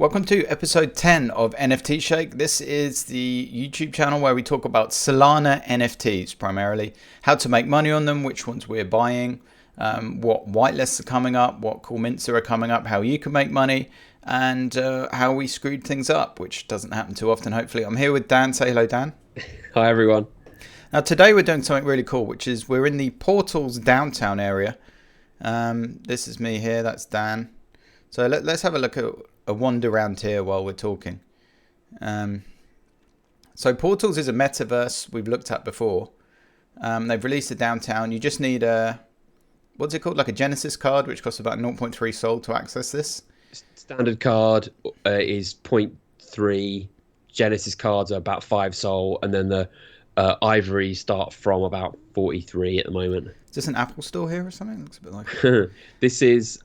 Welcome to episode 10 of NFT Shake. This is the YouTube channel where we talk about Solana NFTs primarily, how to make money on them, which ones we're buying, what whitelists are coming up, what cool mints are coming up, how you can make money, and how we screwed things up, which doesn't happen too often, hopefully. I'm here with Dan. Say hello, Dan. Hi, everyone. Now, today we're doing something really cool, which is we're in the Portals downtown area. This is me here. That's Dan. So let's have a look at a wander around here while we're talking. So Portals is a metaverse we've looked at before. They've released a downtown. You just need a, what's it called? Like a Genesis card, which costs about 0.3 Sol to access this. Standard card is 0.3. Genesis cards are about 5 Sol. And then the Ivory start from about 43 at the moment. Is this an Apple store here or something? It looks a bit like it. This is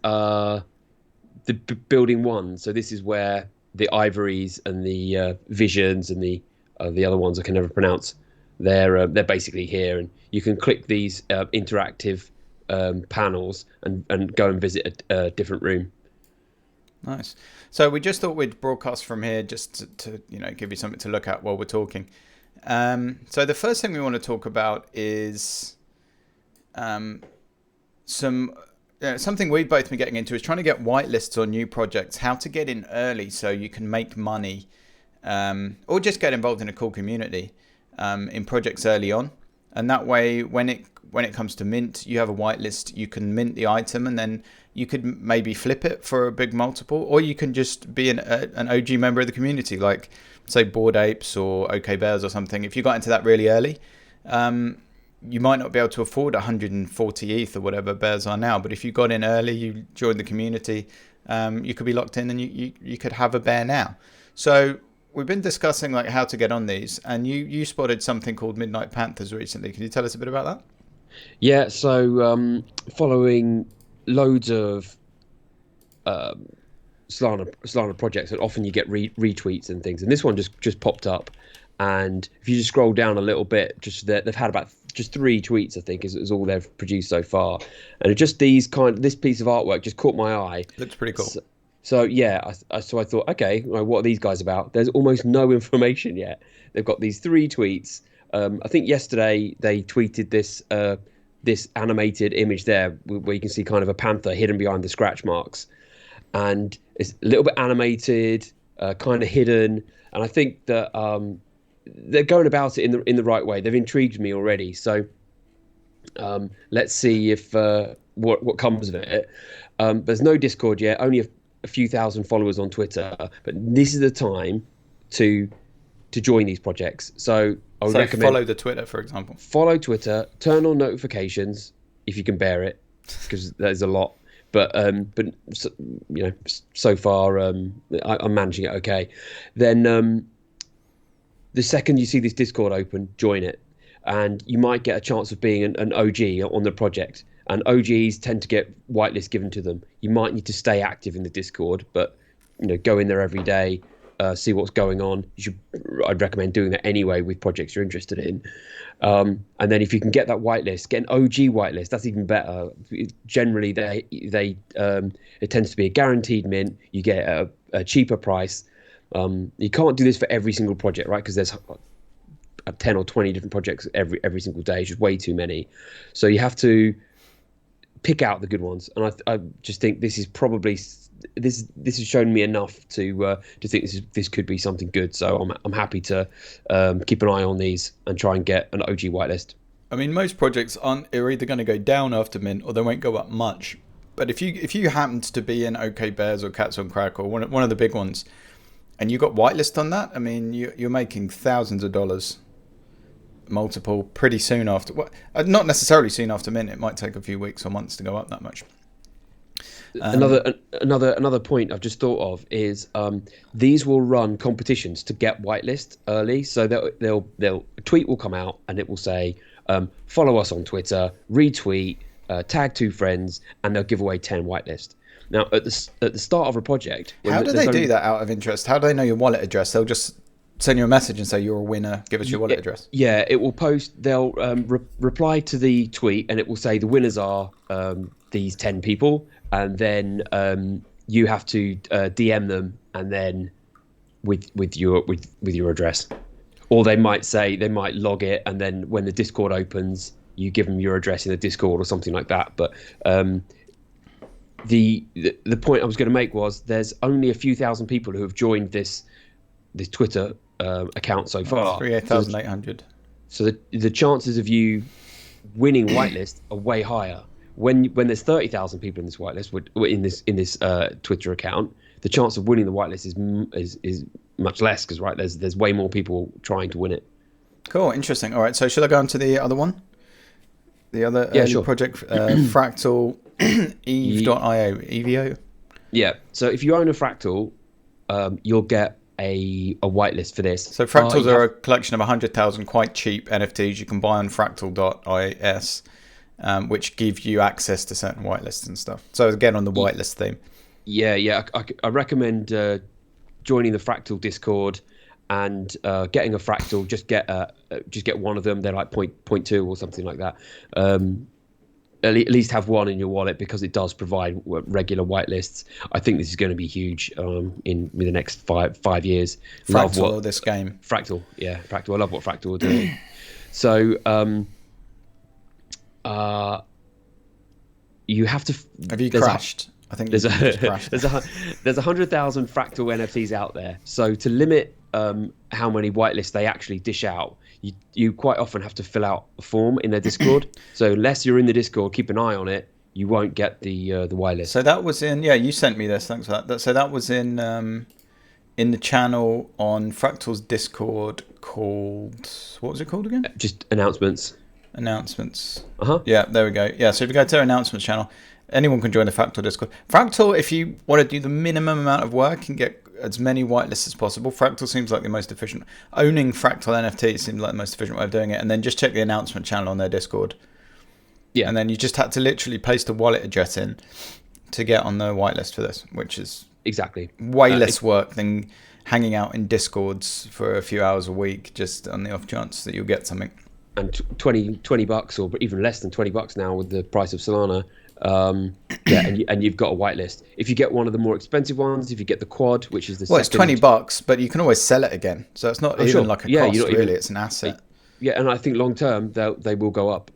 the building 1. So this is where the Ivories and the Visions and the other ones I can never pronounce, they're basically here, and you can click these interactive panels and go and visit a different room. Nice. So we just thought we'd broadcast from here just to give you something to look at while we're talking. So the first thing we want to talk about is something we've both been getting into is trying to get whitelists on new projects, how to get in early so you can make money, or just get involved in a cool community in projects early on. And that way, when it comes to mint, you have a whitelist, you can mint the item, and then you could maybe flip it for a big multiple, or you can just be an OG member of the community, like say Bored Apes or OK Bears or something. If you got into that really early, you might not be able to afford 140 ETH or whatever bears are now, but if you got in early, you joined the community, you could be locked in and you could have a bear now. So we've been discussing like how to get on these, and you spotted something called Midnight Panthers recently. Can you tell us a bit about that? Yeah, so following loads of Solana projects, and often you get retweets and things, and this one just popped up. And if you just scroll down a little bit, they've had about just 3 tweets, I think, is all they've produced so far. And just this piece of artwork just caught my eye. Looks pretty cool. So yeah, I thought, okay, what are these guys about? There's almost no information yet. They've got these 3 tweets. I think yesterday they tweeted this animated image there where you can see kind of a panther hidden behind the scratch marks. And it's a little bit animated, kind of hidden. And I think that they're going about it in the right way. They've intrigued me already. So let's see if what comes of it. There's no Discord yet. Only a few thousand followers on Twitter. But this is the time to join these projects. So I would recommend follow the Twitter, for example. Follow Twitter. Turn on notifications if you can bear it, because there's a lot. But so far I'm managing it okay. Then the second you see this Discord open, join it, and you might get a chance of being an OG on the project. And OGs tend to get whitelists given to them. You might need to stay active in the Discord, but go in there every day, see what's going on. I'd recommend doing that anyway with projects you're interested in. And then if you can get that whitelist, get an OG whitelist. That's even better. Generally, it tends to be a guaranteed mint. You get a cheaper price. You can't do this for every single project, right? Because there's 10 or 20 different projects every single day. It's just way too many. So you have to pick out the good ones. And I just think this is probably this has shown me enough to think this could be something good. So I'm happy to keep an eye on these and try and get an OG whitelist. I mean, most projects are either going to go down after mint or they won't go up much. But if you happened to be in OK Bears or Cats on Creck or one of the big ones, and you got whitelist on that, I mean, you're making thousands of dollars multiple pretty soon after. Well, not necessarily soon after mint. It might take a few weeks or months to go up that much. Another point I've just thought of is these will run competitions to get whitelist early. So a tweet will come out and it will say, follow us on Twitter, retweet, tag 2 friends, and they'll give away 10 whitelist. Now, at the start of a project... How do they do that out of interest? How do they know your wallet address? They'll just send you a message and say, you're a winner, give us your wallet address. Yeah, it will post... They'll reply to the tweet, and it will say the winners are these 10 people, and then you have to DM them and then with your address. Or they might log it, and then when the Discord opens, you give them your address in the Discord or something like that. But the point I was going to make was there's only a few thousand people who have joined this Twitter account so far. 38,800. So the chances of you winning whitelist are way higher. When there's 30,000 people in this whitelist, in this Twitter account, the chance of winning the whitelist is much less because there's way more people trying to win it. Cool, interesting. All right, so should I go on to the other one? The other project, Fractal Eve.io, EVO. Yeah. So if you own a Fractal, you'll get a whitelist for this. So Fractals are a collection of 100,000 quite cheap NFTs you can buy on Fractal.is, which give you access to certain whitelists and stuff. So again, on the whitelist theme. Yeah. I recommend joining the Fractal Discord and getting a Fractal. Just get one of them. They're like 0.2 or something like that. At least have one in your wallet because it does provide regular whitelists. I think this is going to be huge in the next 5 years. Fractal or this game? Fractal, yeah, Fractal. I love what Fractal are doing. So you have to. Have you crashed? I think there's 100,000 Fractal NFTs out there. So to limit how many whitelists they actually dish out, you quite often have to fill out a form in their Discord. So unless you're in the Discord, keep an eye on it. You won't get the whitelist. So that was in you sent me this. Thanks for that. So that was in the channel on Fractal's Discord called, what was it called again? Just announcements. Yeah, there we go. Yeah, so if you go to our announcements channel, anyone can join the Fractal Discord. Fractal, if you want to do the minimum amount of work and get as many whitelists as possible, Fractal seems like the most efficient. Owning Fractal NFT seems like the most efficient way of doing it. And then just check the announcement channel on their Discord. Yeah. And then you just had to literally paste a wallet address in to get on the whitelist for this, which is exactly way less work than hanging out in Discords for a few hours a week, just on the off chance that you'll get something. And $20 or even less than $20 now with the price of Solana. And you've got a whitelist. If you get one of the more expensive ones, if you get the quad, which is the it's $20, but you can always sell it again. So it's not even like a cost, really. It's an asset. Yeah, and I think long term they will go up,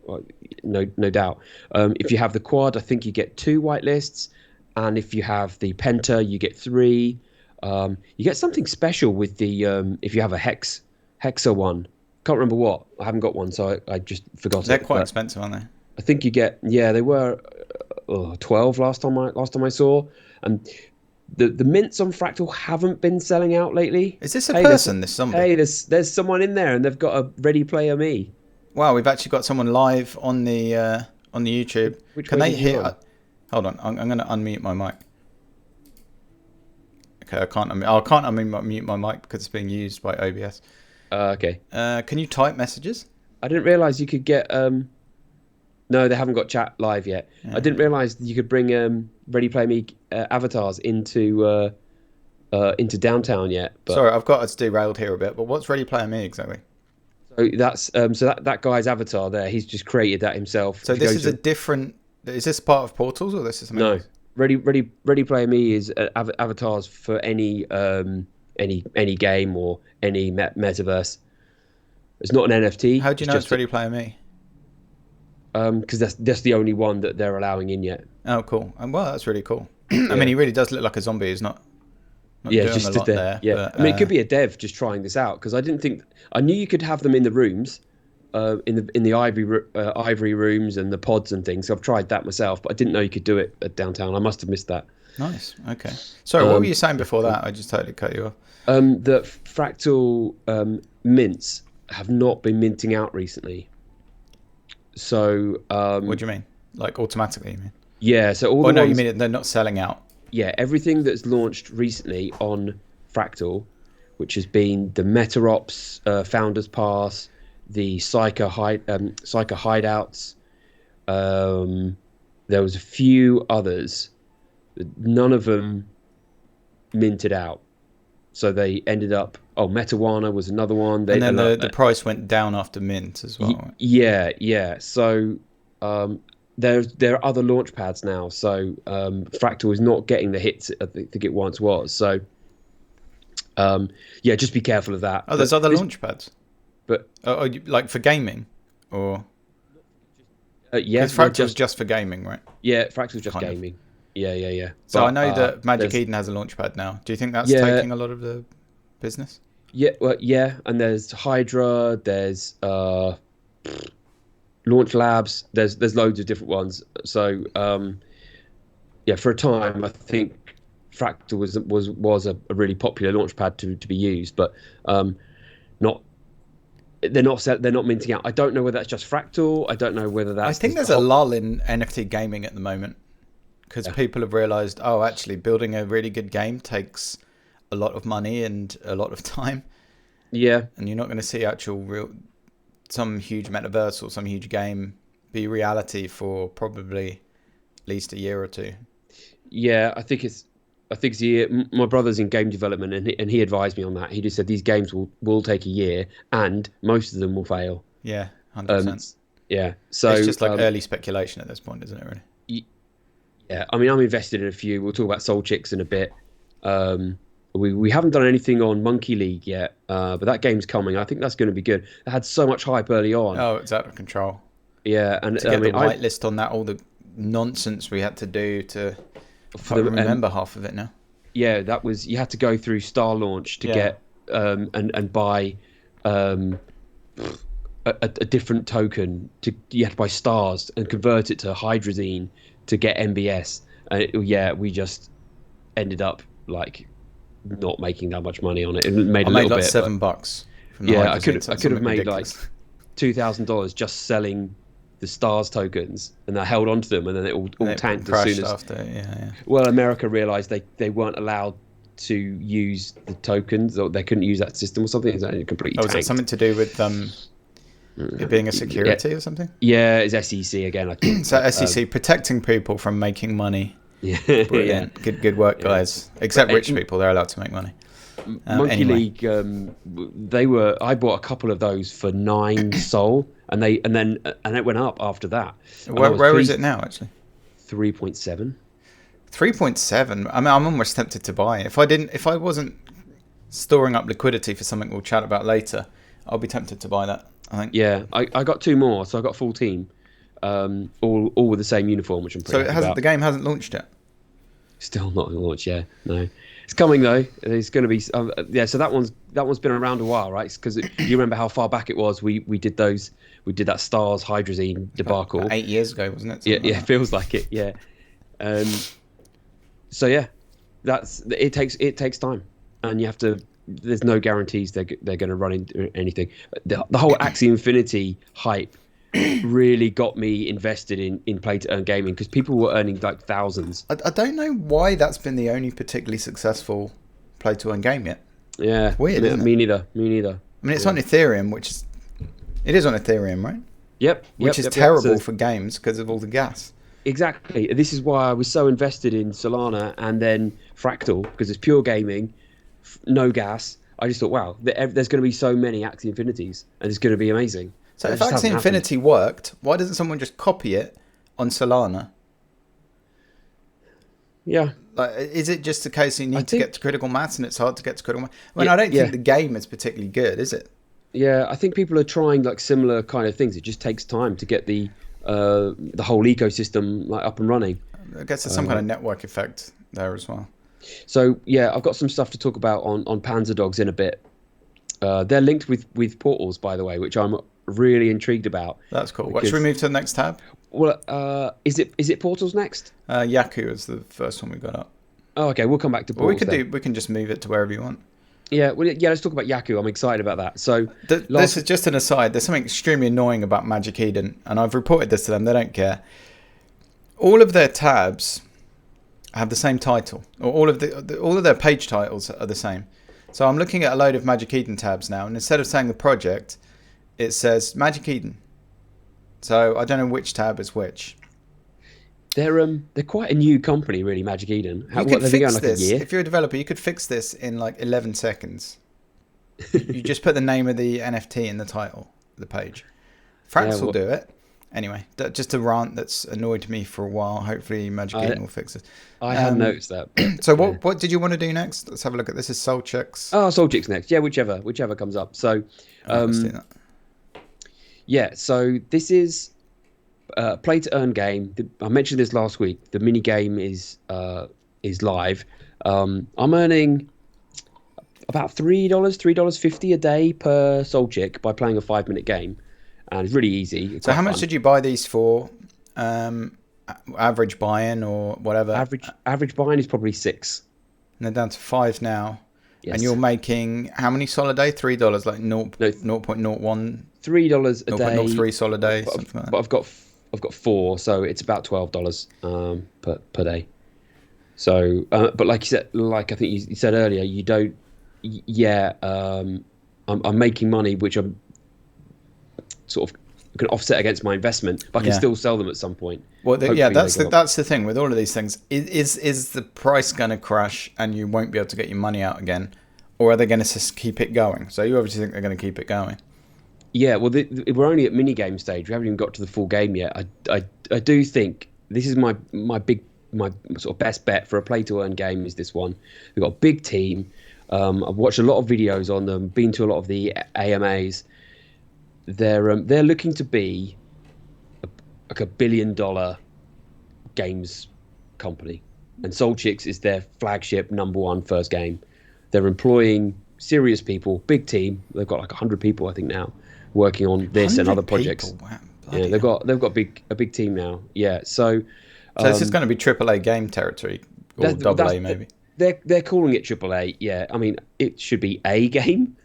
no doubt. If you have the quad, I think you get 2 whitelists, and if you have the penta, you get 3. You get something special with the if you have a hexa one. Can't remember what. I haven't got one, so I just forgot. They're quite expensive, aren't they? I think you get they were 12 last time I saw, and the mints on Fractal haven't been selling out lately. Is this a person? This zombie? Hey, there's someone in there, and they've got a Ready Player Me. Wow, we've actually got someone live on the YouTube. Can they hear? Hold on, I'm going to unmute my mic. Okay, I can't unmute my mic because it's being used by OBS. Okay. Can you type messages? I didn't realize you could get. No, they haven't got chat live yet. Yeah. I didn't realize you could bring Ready Play Me avatars into downtown yet. But... Sorry, I've got us derailed here a bit. But what's Ready Player Me exactly? So that's that guy's avatar there. He's just created that himself. So this is a different. Is this part of Portals or this is something else? Ready Player Me is avatars for any game or any metaverse. It's not an NFT. How do you know it's Ready Player Me? Because that's the only one that they're allowing in yet. Oh, cool. Well, that's really cool. I mean, he really does look like a zombie. He's not doing a lot there. Yeah, but, I mean, it could be a dev just trying this out because I knew you could have them in the rooms, in the ivory rooms and the pods and things. So I've tried that myself, but I didn't know you could do it at downtown. I must have missed that. Nice. Okay. Sorry, what were you saying before that? I just totally cut you off. The Fractal mints have not been minting out recently. So what do you mean? Like automatically, you mean? Yeah. So all. You mean they're not selling out? Yeah, everything that's launched recently on Fractal, which has been the MetaOps Founders Pass, the Psycha hideouts. There was a few others, but none of them minted out. So they ended up. Oh, Metawana was another one. And then the price went down after mint as well. Right? Yeah. So there are other launch pads now. So Fractal is not getting the hits I think it once was. So Yeah, just be careful of that. Oh, there's other launch pads. But like for gaming, or yeah, because Fractal's just for gaming, right? Yeah, Fractal's just Kind of. gaming. Yeah. So but, I know that Magic Eden has a launch pad now. Do you think that's taking a lot of the business? Yeah, well, yeah, and there's Hydra, there's Launch Labs, there's loads of different ones. So yeah, for a time I think Fractal was a really popular launch pad to be used, but not they're not minting out. I don't know whether that's just Fractal. I don't know whether that's. I think there's a lull in NFT gaming at the moment because people have realized, oh, actually, building a really good game takes a lot of money and a lot of time. Yeah, and you're not going to see some huge metaverse or some huge game be reality for probably at least a year or two. Yeah, I think it's a year. My brother's in game development, and he advised me on that. He just said these games will take a year, and most of them will fail. Yeah, 100%. Yeah, so it's just like early speculation at this point, isn't it? Really? Yeah, I mean, I'm invested in a few. We'll talk about Solchicks in a bit. We haven't done anything on Monkey League yet, but that game's coming. I think that's going to be good. It had so much hype early on. Oh, it's out of control. Yeah, and to get the whitelist on that, all the nonsense we had to do to. I can't remember half of it now. Yeah, that was you had to go through Star Launch to get and buy a different token. You had to buy stars and convert it to hydrazine to get MBS. And we just ended up like not making that much money on it. It made I a made little like bit. $7. Yeah, I could have made ridiculous. Like $2,000 just selling the stars tokens, and I held onto them, and then it all tanked as soon as. After, yeah. Well, America realised they weren't allowed to use the tokens, or they couldn't use that system or something. Is that completely? Oh, was it something to do with it being a security or something? Yeah, it's SEC again, I think. So SEC protecting people from making money. Yeah, brilliant. Yeah. Good work, guys. Except rich people, they're allowed to make money. Monkey League, I bought a couple of those for 9 Sol, and it went up after that. Where is it now, actually? 3.7. 3.7. I mean, I'm almost tempted to buy. If I wasn't storing up liquidity for something we'll chat about later, I'll be tempted to buy that, I think. Yeah, I got 2 more, so I got a full team, all with the same uniform, which I'm pretty happy about. The game hasn't launched yet? Still not launched, yeah. No. It's coming though. It's going to be So that one's been around a while, right? Because you remember how far back it was. We did that Stars hydrazine debacle about 8 years ago, wasn't it? Yeah, it feels like it. Yeah. So yeah, it takes time, and you have to. There's no guarantees they're going to run into anything. The whole Axie Infinity hype really got me invested in play to earn gaming, because people were earning like thousands. I don't know why that's been the only particularly successful play to earn game yet. Yeah, weird. Isn't me it? neither. I mean, it's on Ethereum, it is on Ethereum, right? Yep. Which is terrible for games because of all the gas. Exactly. This is why I was so invested in Solana and then Fractal, because it's pure gaming, no gas. I just thought, wow, there's going to be so many Axie Infinities, and it's going to be amazing. So if Axie Infinity worked, why doesn't someone just copy it on Solana? Yeah. Like, is it just a case you need to get to critical mass, and it's hard to get to critical mass? I mean, I don't think the game is particularly good, is it? Yeah, I think people are trying like similar kind of things. It just takes time to get the whole ecosystem like up and running. I guess there's some kind of network effect there as well. So yeah, I've got some stuff to talk about on Panzerdogs in a bit. They're linked with portals, by the way, which I'm really intrigued about. That's cool. Should we move to the next tab? Well, is it portals next? Yaku is the first one we got up. Oh, okay. We'll come back to portals. We can just move it to wherever you want. Yeah, let's talk about Yaku. I'm excited about that. So this is just an aside. There's something extremely annoying about Magic Eden, and I've reported this to them. They don't care. All of their tabs have the same title, or all of their page titles are the same. So I'm looking at a load of Magic Eden tabs now, and instead of saying the project, it says Magic Eden. So I don't know which tab is which. They're quite a new company, really, Magic Eden. You could fix this. If you're a developer, you could fix this in like 11 seconds. You just put the name of the NFT in the title of the page. Fractal will do it. Anyway, just a rant that's annoyed me for a while. Hopefully Magic Eden will fix it. I hadn't noticed that. But, So what did you want to do next? Let's have a look at this. Is Solchicks. Oh, Solchicks next. Yeah, whichever comes up. So, Let's do that. Yeah, so this is a play to earn game. I mentioned this last week. The mini game is live. I'm earning about $3.50 a day per Solchick by playing a 5-minute game, and it's really easy. It's so how much fun. did you buy these for? Average buy-in or whatever? Average buy-in is probably 6. And they're down to 5 now. Yes. And you're making how many sol a day? $3, like 0.01. $3 a day. 0.03 sol a day, something like that. But I've got 4, so it's about $12 per day. So, but like you said, like I think you said earlier, you don't. Yeah, I'm making money, which I'm sort of can offset against my investment, but I can still sell them at some point. Well, that's the thing with all of these things. Is the price going to crash and you won't be able to get your money out again, or are they going to just keep it going? So you obviously think they're going to keep it going. Yeah, well, we're only at mini game stage. We haven't even got to the full game yet. I do think this is my sort of best bet for a play to earn game is this one. We've got a big team. I've watched a lot of videos on them. Been to a lot of the AMAs. They're looking to be like $1 billion games company, and Solchicks is their flagship #1 first game. They're employing serious people, big team. They've got like 100 people, I think, now working on this and other projects. Wow, yeah, they've got a big team now. Yeah, so this is going to be AAA game territory or AA maybe. They're calling it AAA. Yeah, I mean it should be a game.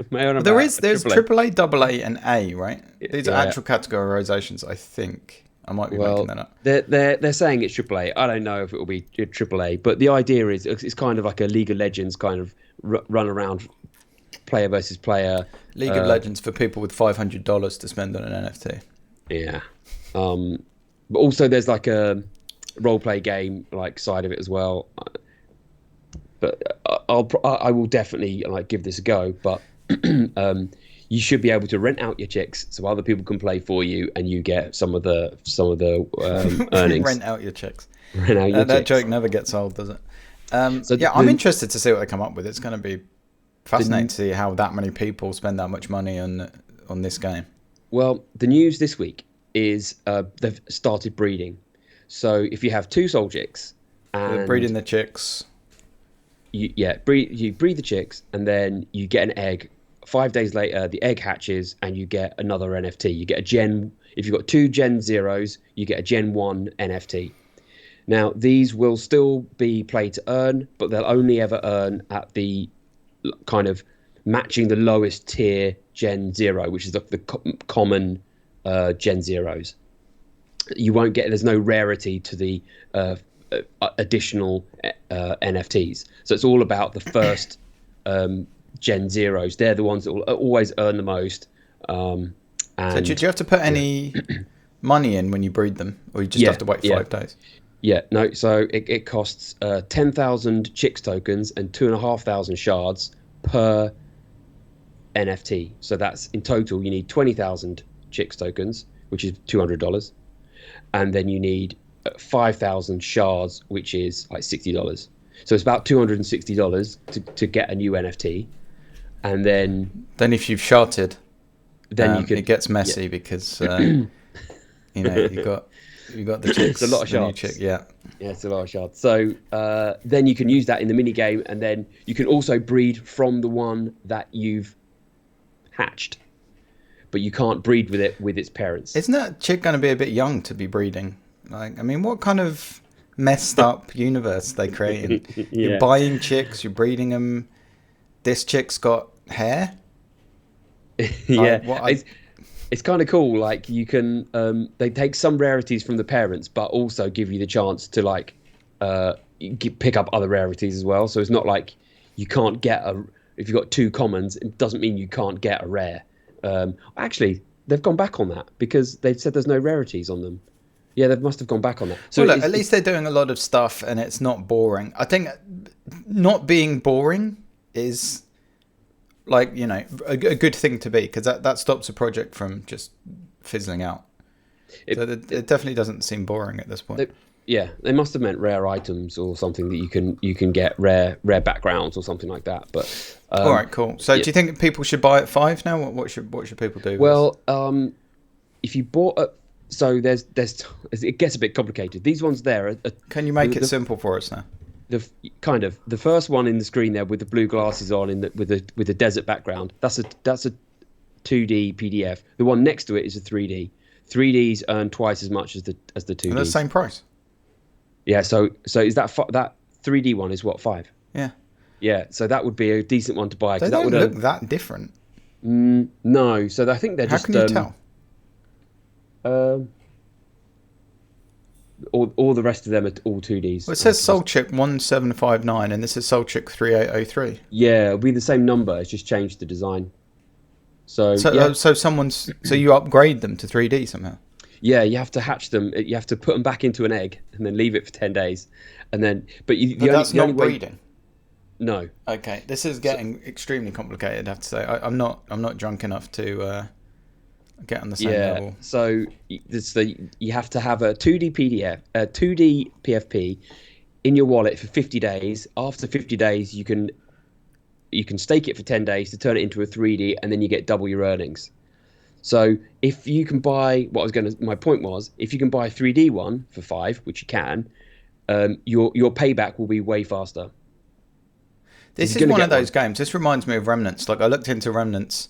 There's AAA, AA, and A, right? These are actual categorizations, I think. I might be making that up. They're saying it's AAA. I don't know if it will be AAA, but the idea is it's kind of like a League of Legends kind of run around, player versus player. League of Legends for people with $500 to spend on an NFT. Yeah, but also there's like a role play game like side of it as well. But I will definitely like give this a go. But you should be able to rent out your chicks so other people can play for you, and you get some of the earnings. Rent out your chicks. Rent out your that chicks. joke never gets old, does it? I'm interested to see what they come up with. It's going to be fascinating to see how that many people spend that much money on this game. Well, the news this week is they've started breeding. So if you have 2 Solchicks, and they're breeding the chicks. You breed the chicks, and then you get an egg. 5 days later, the egg hatches, and you get another NFT. You get a Gen. If you've got 2 Gen 0s, you get a Gen 1 NFT. Now, these will still be play to earn, but they'll only ever earn at the kind of matching the lowest tier Gen 0, which is the common Gen 0s. You won't get. There's no rarity to the additional NFTs. So it's all about the first Gen 0s. They're the ones that will always earn the most. And so do you have to put any money in when you breed them, or you just have to wait 5 days? Yeah, no. So it costs 10,000 chicks tokens and 2,500 shards per NFT. So that's in total you need 20,000 chicks tokens, which is $200, and then you need 5,000 shards, which is like $60. So it's about $260 to get a new NFT, and then if you've sharded, then it gets messy because you got the chicks. It's a lot of shards. Yeah, it's a lot of shards. So then you can use that in the mini game, and then you can also breed from the one that you've hatched, but you can't breed with it with its parents. Isn't that chick going to be a bit young to be breeding? Like, I mean, what kind of messed up universe they creating? You're buying chicks, you're breeding them. This chick's got hair. It's kind of cool. Like you can, they take some rarities from the parents, but also give you the chance to like pick up other rarities as well. So it's not like you can't get if you've got 2 commons, it doesn't mean you can't get a rare. Actually, they've gone back on that because they've said there's no rarities on them. Yeah, they must have gone back on that. So well, look, at least they're doing a lot of stuff and it's not boring. I think not being boring is a good thing to be, because that stops a project from just fizzling out. So it definitely doesn't seem boring at this point. They must have meant rare items or something that you can get rare backgrounds or something like that. But all right, cool. So do you think people should buy at 5 now? What should people do? Well, if you bought so there's it gets a bit complicated. These ones there can you make it simple for us now? The first one in the screen there with the blue glasses on with the desert background. That's a 2D PDF. The one next to it is a 3D. 3Ds earn twice as much as the 2Ds. And the same price. Yeah. So is that 3D one is what, 5? Yeah. Yeah. So that would be a decent one to buy. They don't look that different. No. So I think they're How just. How can you tell? All the rest of them are all 2Ds. Well, it says Solchick 1759 and this is Solchick 3803. Yeah, it'll be the same number. It's just changed the design. So you upgrade them to 3D somehow. Yeah, you have to hatch them. You have to put them back into an egg and then leave it for 10 days, and then. But that's not breeding. No. Okay, this is getting extremely complicated. I have to say, I'm not drunk enough to get on the same level. So you have to have a 2D PFP in your wallet for 50 days. After 50 days, you can stake it for 10 days to turn it into a 3D, and then you get double your earnings. So if you can buy, my point was, if you can buy a 3D one for 5, which you can, your payback will be way faster. This is one of those games. This reminds me of Remnants. Like I looked into Remnants,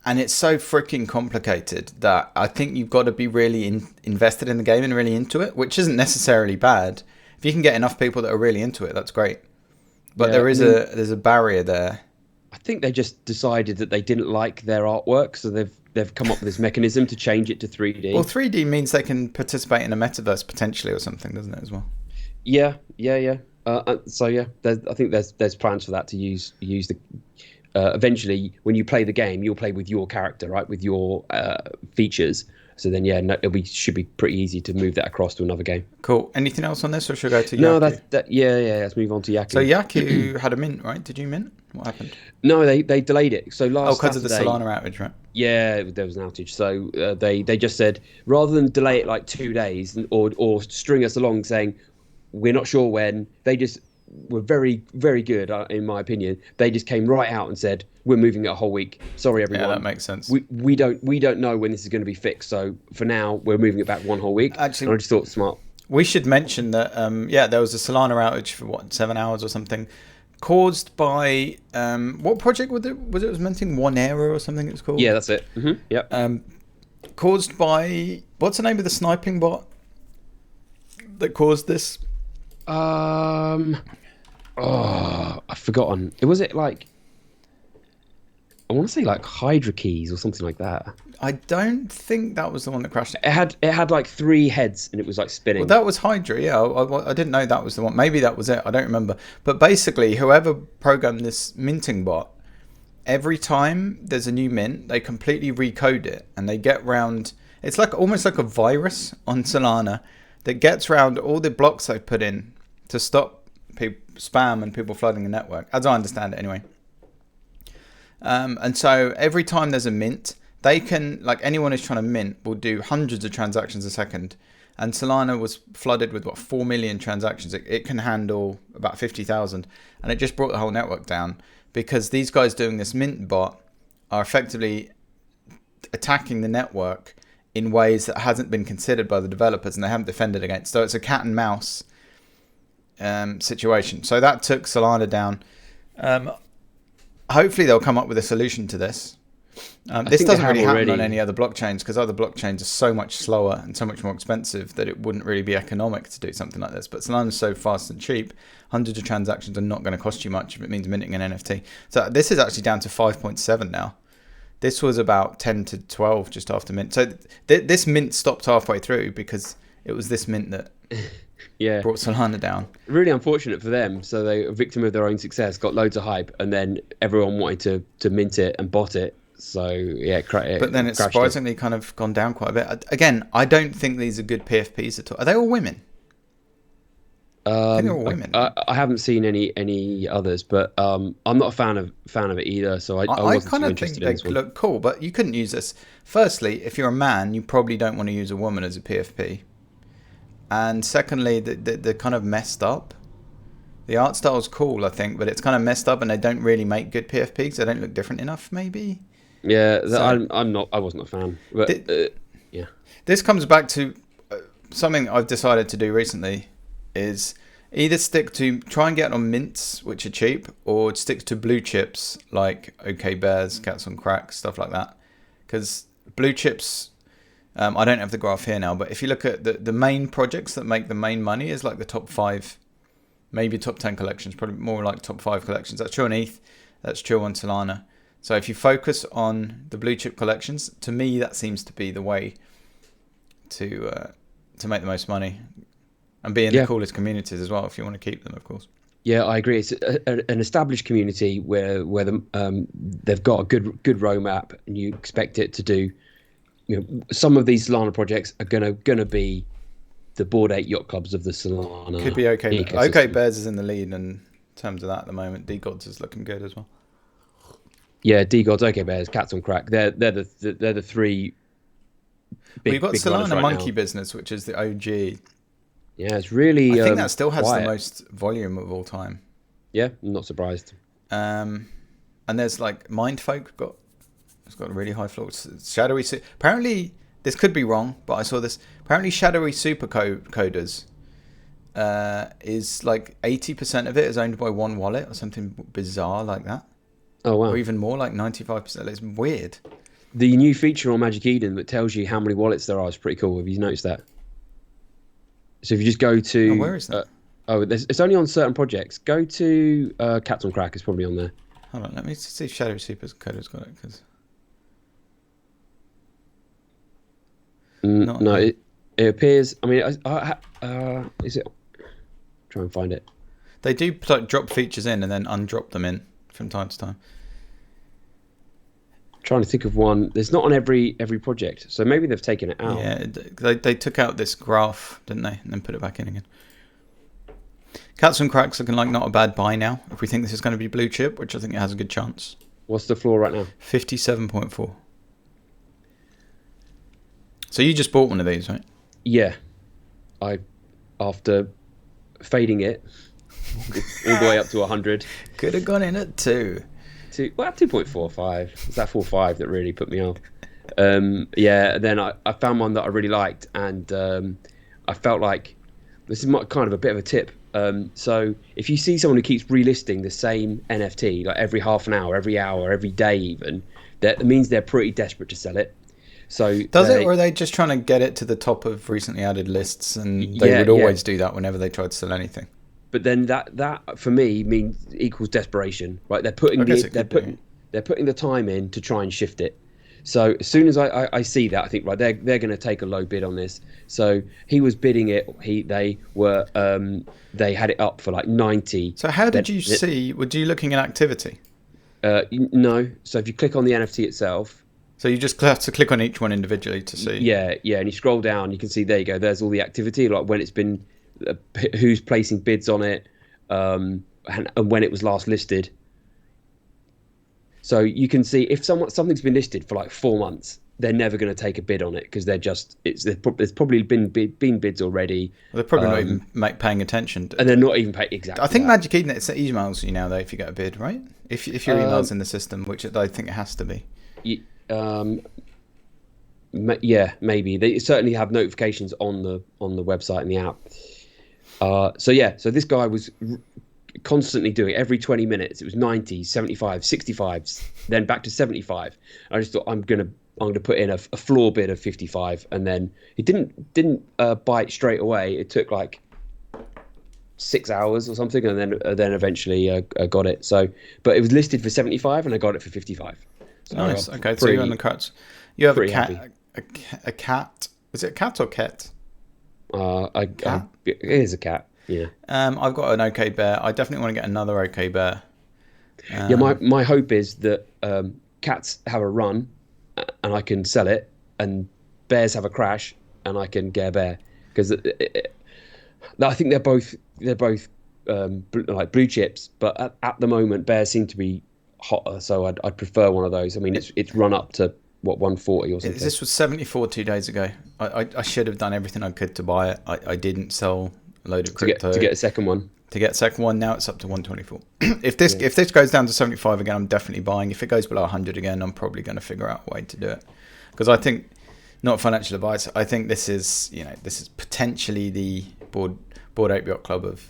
and it's so freaking complicated that I think you've got to be really invested in the game and really into it, which isn't necessarily bad. If you can get enough people that are really into it, that's great. But there's a barrier there. I think they just decided that they didn't like their artwork, so they've come up with this mechanism to change it to 3D. Well, 3D means they can participate in a metaverse potentially or something, doesn't it, as well? Yeah. I think there's plans for that to use the. Eventually, when you play the game, you'll play with your character, right, with your features. So then, should be pretty easy to move that across to another game. Cool. Anything else on this, or should I go to Yaku? No, let's move on to Yaku. So Yaku had a mint, right? Did you mint? What happened? No, they delayed it. So because of the Solana outage, right? Yeah, there was an outage. So they just said, rather than delay it like 2 days or string us along saying we're not sure when, they just were very, very good, in my opinion. They just came right out and said, we're moving it a whole week. Sorry, everyone. Yeah, that makes sense. We don't know when this is going to be fixed. So for now, we're moving it back one whole week. Actually, I just thought smart. We should mention that, there was a Solana outage for 7 hours or something, caused by what project was it? Was it minting One Era or something? It's called. Yeah, that's it. Mm-hmm. Yep. Caused by what's the name of the sniping bot that caused this? I've forgotten. Was it like? I want to say like Hydra keys or something like that. I don't think that was the one that crashed. It had like 3 heads and it was like spinning. Well, that was Hydra. Yeah, I didn't know that was the one. Maybe that was it. I don't remember. But basically, whoever programmed this minting bot, every time there's a new mint, they completely recode it and they get round. It's like almost like a virus on Solana that gets round all the blocks they've put in to stop spam and people flooding the network, as I understand it anyway. And so every time there's a mint, they can, like anyone who's trying to mint, will do hundreds of transactions a second. And Solana was flooded with 4 million transactions. It can handle about 50,000. And it just brought the whole network down because these guys doing this mint bot are effectively attacking the network in ways that hasn't been considered by the developers and they haven't defended against. So it's a cat and mouse situation. So that took Solana down. Hopefully they'll come up with a solution to this. This doesn't really happen on any other blockchains because other blockchains are so much slower and so much more expensive that it wouldn't really be economic to do something like this. But Solana's so fast and cheap, hundreds of transactions are not going to cost you much if it means minting an NFT. So this is actually down to 5.7 now. This was about 10 to 12 just after mint. So this mint stopped halfway through because it was this mint that brought Solana down. Really unfortunate for them. So they were a victim of their own success, got loads of hype, and then everyone wanted to mint it and bot it. So but then it's surprisingly kind of gone down quite a bit. Again, I don't think these are good PFPs at all. Are they all women? I think they're all women. I haven't seen any others, but I'm not a fan of it either. So I I wasn't kind too of interested think in they this one. look cool, but you couldn't use this. Firstly, if you're a man, you probably don't want to use a woman as a PFP. And secondly, they're kind of messed up. The art style's cool, I think, but it's kind of messed up, and they don't really make good PFPs. They don't look different enough, maybe. Yeah, So I'm not. I wasn't a fan, but yeah. this comes back to something I've decided to do recently is either try and get on mints, which are cheap, or stick to blue chips like OK Bears, Cats on Crack, stuff like that. Because blue chips, I don't have the graph here now, but if you look at the main projects that make the main money is like the top 5, maybe top 10 collections, probably more like top 5 collections. That's true on ETH, that's true on Solana. So if you focus on the blue chip collections, to me that seems to be the way to make the most money and be in the coolest communities as well, if you want to keep them, of course. Yeah, I agree. It's an established community where they've got a good roadmap, and you expect it to do. Some of these Solana projects are gonna be the Bored Ape Yacht Clubs of the Solana. Could be OK. ecosystem. OK Bears is in the lead in terms of that at the moment. DGods is looking good as well. Yeah, DGods, OK Bears, Cats on Crack. They're the three. We've got Solana right Monkey now. Business, which is the OG. Yeah, it's really. I think that still has quiet. the most volume of all time. Yeah, I'm not surprised. And there's like Mindfolk it's got a really high floor. Shadowy. Apparently, this could be wrong, but I saw this. Apparently, Shadowy Super Coders is like 80% of it is owned by one wallet or something bizarre like that. Oh wow! Or even more, like 95%. It's weird. The new feature on Magic Eden that tells you how many wallets there are is pretty cool. Have you noticed that? So if you just go to... where is that? It's only on certain projects. Go to Cats on Crack. It's probably on there. Hold on, let me see if Shadow Super Coder's got it. Cause... No, it appears... I mean, is it... Try and find it. They do like drop features in and then undrop them in from time to time. Trying to think of one. There's not on every project, so maybe they've taken it out. Yeah, they took out this graph, didn't they, and then put it back in again. Cats and Cracks looking like not a bad buy now. If we think this is going to be blue chip, which I think it has a good chance. What's the floor right now? 57.4. So you just bought one of these, right? Yeah, after fading it all the way up to 100. Could have gone in at 2. 2.45. It's that 4.5 that really put me off. Yeah, then I found one that I really liked, and I felt like this is kind of a bit of a tip. So if you see someone who keeps relisting the same NFT like every half an hour, every hour, every day even, that means they're pretty desperate to sell it. So does it, or are they just trying to get it to the top of recently added lists, and they would always do that whenever they tried to sell anything? But then that for me means equals desperation, right? They're putting the time in to try and shift it. So as soon as I see that, I think right, they're going to take a low bid on this. So he was bidding it. They had it up for like 90. So how did you see? Were you looking at activity? No. So if you click on the NFT itself. So you just have to click on each one individually to see. Yeah, and you scroll down, you can see there you go. There's all the activity, like when it's been, who's placing bids on it, and when it was last listed. So you can see if something's been listed for like 4 months, they're never going to take a bid on it because there's probably been bids already. Well, they're probably not even paying attention. And they're not even paying exactly. I think Magic Eden it emails you now though if you get a bid, right? If your email's in the system, which I think it has to be. Yeah, maybe they certainly have notifications on the website and the app. So this guy was constantly doing it. Every 20 minutes it was 90, 75, 65, then back to 75. I just thought I'm gonna put in a floor bid of 55, and then he didn't bite straight away. It took like 6 hours or something, and then eventually I got it. So, but it was listed for 75 and I got it for 55. So nice. Okay, so you're on the cuts. You have a cat. A cat. Is it a cat or cat? It is a cat. Yeah. I've got an OK Bear. I definitely want to get another OK Bear. Yeah, my hope is that cats have a run, and I can sell it, and bears have a crash, and I can get a bear. Because No, I think they're both like blue chips, but at the moment bears seem to be hotter, so I'd prefer one of those. I mean, it's run up to what 140 or something. This was 74 2 days ago. I should have done everything I could to buy it. I didn't sell a load of crypto to get a second one. To get a second one, now it's up to 124. If this goes down to 75 again, I'm definitely buying. If it goes below 100 again, I'm probably going to figure out a way to do it, because I think, not financial advice, I think this is potentially the Bored Ape Yacht Club of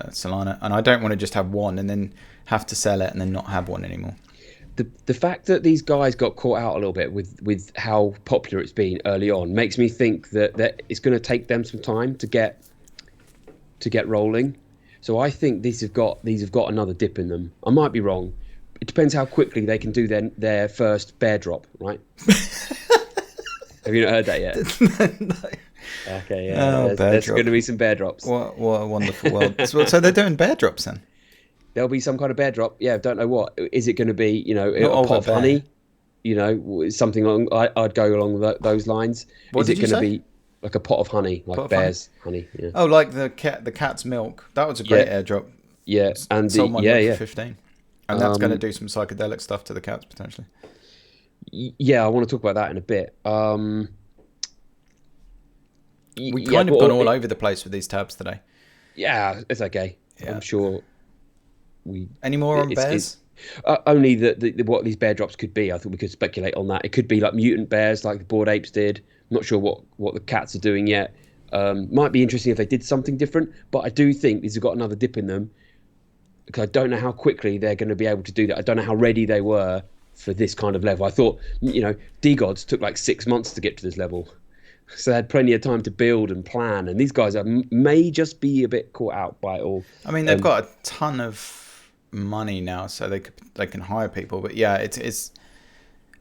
Solana, and I don't want to just have one and then have to sell it and then not have one anymore. The fact that these guys got caught out a little bit with how popular it's been early on makes me think that it's going to take them some time to get rolling. So I think these have got another dip in them. I might be wrong. It depends how quickly they can do their first bear drop, right? Have you not heard that yet? No. Okay, yeah. There's going to be some bear drops. What a wonderful world. So they're doing bear drops then? There'll be some kind of bear drop. Yeah, don't know what. Is it going to be, a pot of honey? Something along. I'd go along those lines. What is did it going to be like a pot of honey, like bear's honey? Yeah. Oh, like the cat's milk. That was a great airdrop. Yeah, and sold my milk for 15. And that's going to do some psychedelic stuff to the cats potentially. Yeah, I want to talk about that in a bit. We've kind of gone all over the place with these tabs today. Yeah, it's okay. Yeah. I'm sure Any more on bears? Only what these bear drops could be. I think we could speculate on that. It could be like mutant bears, like the Bored Apes did. I'm not sure what the cats are doing yet. Might be interesting if they did something different, but I do think these have got another dip in them, because I don't know how quickly they're going to be able to do that. I don't know how ready they were for this kind of level. I thought, D-Gods took like 6 months to get to this level. So they had plenty of time to build and plan. And these guys may just be a bit caught out by it all. I mean, they've got a ton of money now, so they can hire people. But yeah, it's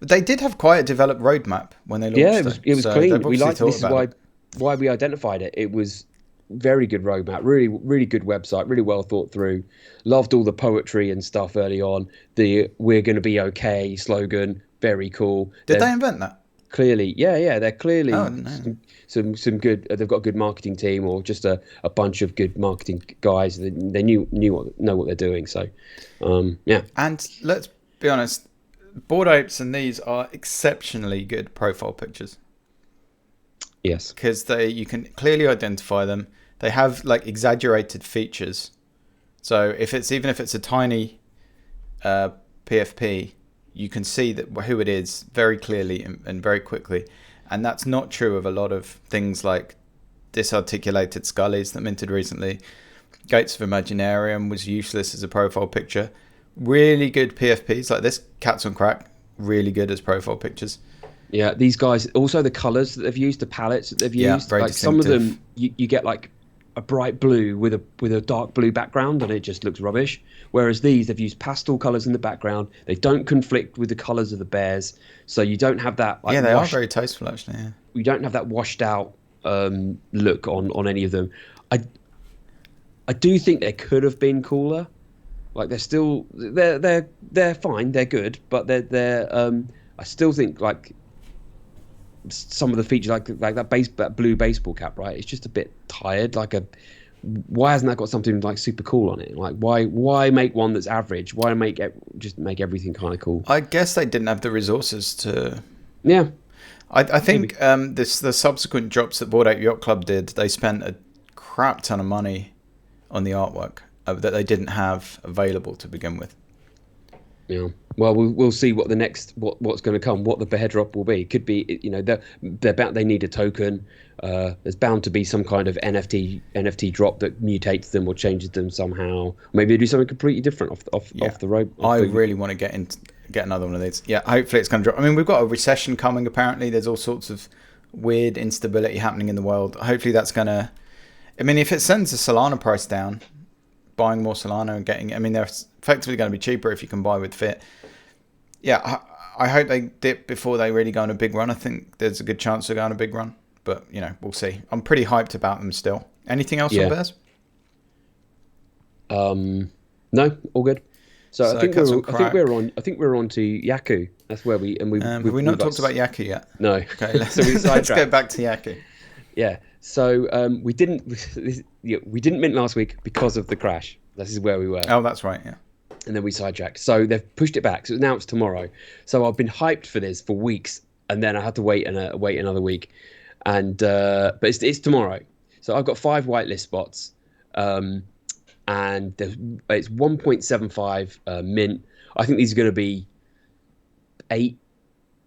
they did have quite a developed roadmap when they launched it. Yeah, it was clean. We liked it. This is why we identified it. It was very good roadmap, really, really good website, really well thought through. Loved all the poetry and stuff early on. The "We're going to be okay" slogan, very cool. Did they invent that? Clearly, yeah, they're clearly some good. They've got a good marketing team, or just a bunch of good marketing guys. They know what they're doing. So, yeah. And let's be honest, Bored Apes and these are exceptionally good profile pictures. Yes, because you can clearly identify them. They have like exaggerated features. So even if it's a tiny PFP, you can see who it is very clearly and very quickly. And that's not true of a lot of things like disarticulated scullies that minted recently. Gates of Imaginarium was useless as a profile picture. Really good PFPs like this, Cats on Creck, really good as profile pictures. Yeah, these guys, also the colours that they've used, the palettes that they've used. Very like distinctive. Some of them, you get like a bright blue with a dark blue background, and it just looks rubbish. Whereas these, they've used pastel colours in the background. They don't conflict with the colours of the bears, so you don't have that. Like, they are very tasteful, actually. Yeah. You don't have that washed out look on any of them. I do think they could have been cooler. Like they're fine, they're good, but they're I still think like some of the features, like that blue baseball cap, right? It's just a bit tired. Why hasn't that got something like super cool on it? Like why make one that's average? Why make everything kind of cool? I guess they didn't have the resources to. Yeah, I think the subsequent drops that Bored Ape Yacht Club did, they spent a crap ton of money on the artwork that they didn't have available to begin with. Yeah. Well, we'll see what the next what's going to come. What the bear drop will be. It could be, they need a token. There's bound to be some kind of NFT drop that mutates them or changes them somehow. Maybe they do something completely different off the road. I really want to get another one of these. Yeah, hopefully it's going to drop. I mean, we've got a recession coming. Apparently, there's all sorts of weird instability happening in the world. Hopefully, that's going to. I mean, if it sends the Solana price down, buying more Solana and getting. I mean, they're effectively going to be cheaper if you can buy with Fit. Yeah, I hope they dip before they really go on a big run. I think there's a good chance they'll go on a big run, but we'll see. I'm pretty hyped about them still. Anything else on Bears? No, all good. So I think we're on to Yaku. That's where we've not talked about Yaku yet. No. Okay, let's go back to Yaku. Yeah. So we didn't we didn't mint last week because of the crash. This is where we were. Oh, that's right. Yeah. And then we sidetracked. So they've pushed it back. So now it's tomorrow. So I've been hyped for this for weeks, and then I had to wait another week. And but it's tomorrow. So I've got 5 whitelist spots, and it's 1.75 mint. I think these are going to be 8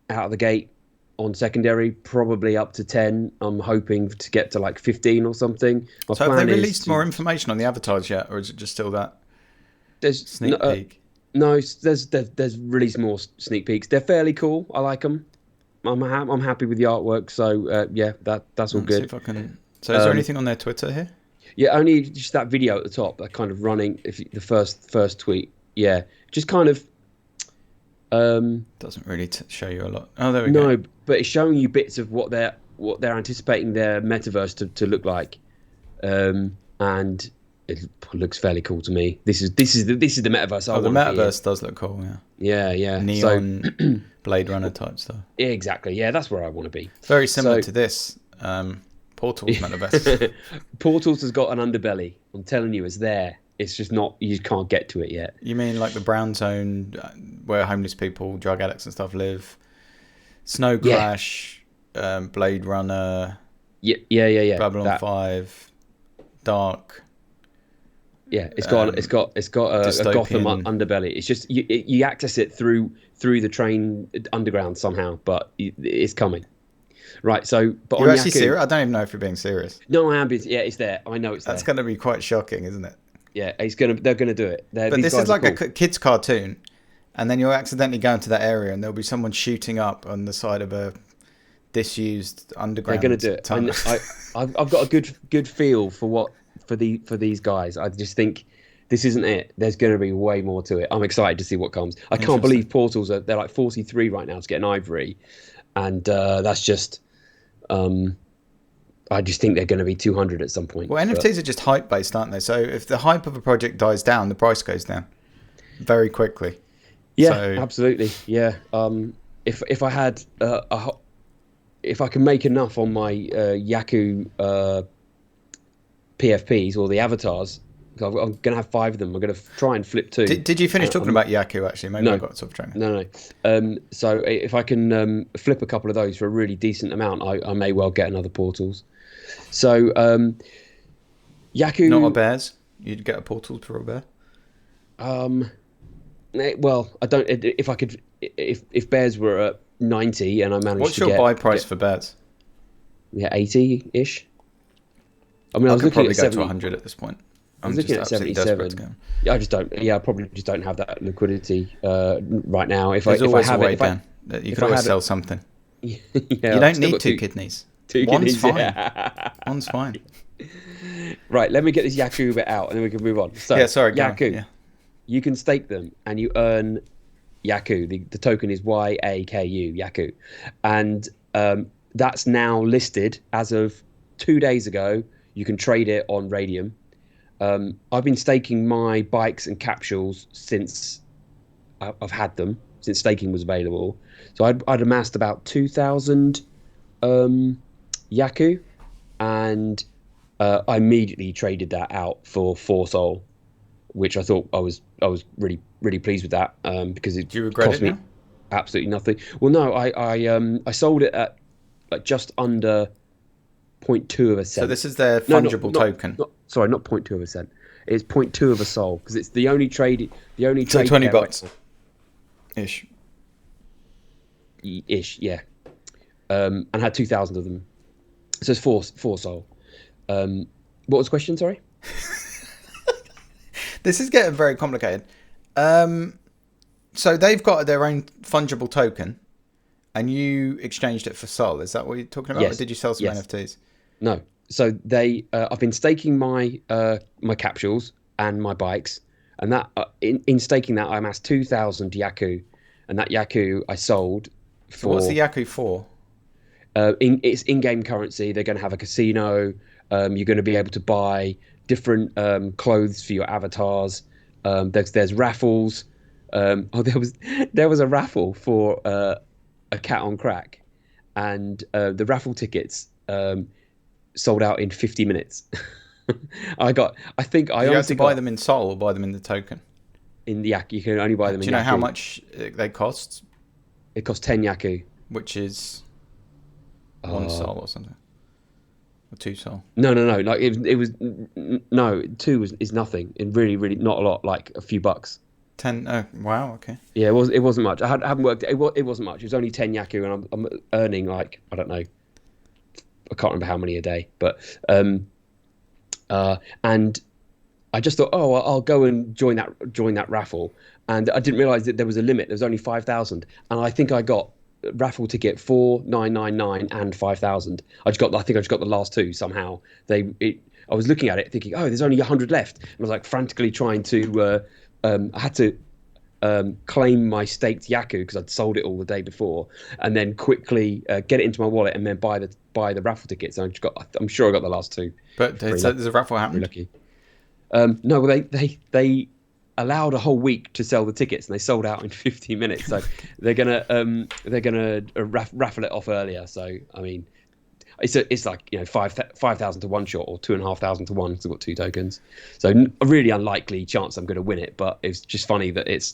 out of the gate on secondary, probably up to 10. I'm hoping to get to like 15 or something. So have they released more information on the avatars yet, or is it just still that sneak peek? No, there's released more sneak peeks. They're fairly cool. I like them. I'm happy with the artwork. So yeah, that's all good. See if I can... So is there anything on their Twitter here? Yeah, only just that video at the top, that kind of running. The first tweet, yeah, just kind of. Doesn't really show you a lot. Oh, there we go. No, but it's showing you bits of what they're anticipating their metaverse to look like, and it looks fairly cool to me. This is the metaverse. The metaverse does look cool. Yeah. Yeah. Neon, Blade Runner type stuff. Yeah, exactly. Yeah, that's where I want to be. Very similar to this. Portal's metaverse. Portals has got an underbelly. I'm telling you, it's there. It's just not, you can't get to it yet. You mean like the brown zone where homeless people, drug addicts and stuff live? Snow Crash, Blade Runner. Yeah. Babylon 5, Dark. Yeah, it's got a Gotham underbelly. It's just you access it through the train underground somehow, but it's coming. Right, so but you're actually serious? I don't even know if you're being serious. No, I am. Yeah, it's there. I know it's there. That's going to be quite shocking, isn't it? Yeah, they're going to do it. But this is like a kid's cartoon, and then you'll accidentally go into that area, and there'll be someone shooting up on the side of a disused underground. They're going to do it. I've got a good feel for these guys. I just think this isn't it. There's going to be way more to it. I'm excited to see what comes. I can't believe Portals they're like 43 right now to get an ivory, and that's just. I just think they're going to be 200 at some point. Well, NFTs are just hype based, aren't they? So if the hype of a project dies down, the price goes down very quickly. Yeah, absolutely. Yeah. If I had if I can make enough on my Yaku PFPs or the avatars, I'm going to have 5 of them. I'm going to try and flip 2. Did you finish talking about Yaku actually? Maybe I got sort of trained. No. So if I can flip a couple of those for a really decent amount, I may well get another Portals. So Yaku. Not a bears. You'd get a Portals for a bear. Well, I don't. If I could, if bears were at 90 and I managed What's to your get, buy price for bears? Yeah, 80-ish. I mean, I was could looking probably at go to 100 at this point. I'm looking at 77. Yeah, I probably just don't have that liquidity right now. If I have it, you could always sell something. Yeah, you don't need 2 kidneys. One's fine. Yeah. One's fine. Right, let me get this Yaku bit out, and then we can move on. So, Yaku. Yeah. You can stake them, and you earn Yaku. The token is YAKU, Yaku, and that's now listed as of 2 days ago. You can trade it on Radium. I've been staking my bikes and capsules since I've had them, since staking was available. So I'd amassed about 2,000 Yaku, and I immediately traded that out for 4 Sol, which I thought I was really, really pleased with that because it cost me absolutely nothing. Well, no, I sold it at like just under 0.2 of a cent. So this is their fungible token. Not 0.2 of a cent. It's 0.2 of a Sol because it's the only trade. So $20 ish. Yeah. And had 2,000 of them. So it's 4 Sol. What was the question? Sorry. This is getting very complicated. So they've got their own fungible token, and you exchanged it for Sol. Is that what you're talking about? Yes. Or did you sell some NFTs? No. So I've been staking my capsules and my bikes, and that in staking that I amassed 2,000 Yaku, and that Yaku I sold for. So what's the Yaku for? It's in-game currency. They're going to have a casino. You're going to be able to buy different clothes for your avatars. There's raffles. There was a raffle for a cat on Creck, and the raffle tickets sold out in 50 minutes. I think I You have honestly to buy got them in Sol or buy them in the token. in the Yaku. You can only buy them Do in you know how Yaku. much they cost? It costs 10 Yaku. Which is one Sol or something, or 2 Sol. No. Like it was no 2 is nothing. It really not a lot. Like a few bucks. 10. Oh wow, okay. Yeah, it wasn't much. I haven't worked. It wasn't much. It was only 10 Yaku, and I'm earning like I don't know. I can't remember how many a day, but and I just thought, oh, I'll go and join that raffle, and I didn't realize that there was a limit. There was only 5,000, and I think I got raffle ticket 4,999 and 5,000. I think I just got the last 2 somehow. I was looking at it thinking, oh, there's only 100 left. And I was like frantically trying to. I had to claim my staked Yaku because I'd sold it all the day before, and then quickly get it into my wallet and then buy the raffle tickets. And I'm sure I got the last 2. But there's a raffle happened. Lucky. No, well, they allowed a whole week to sell the tickets, and they sold out in 15 minutes. So they're gonna raffle it off earlier. So I mean, it's like 5,000 to one shot or 2,500 to one. So I've got 2 tokens. So a really unlikely chance I'm going to win it, but it's just funny that it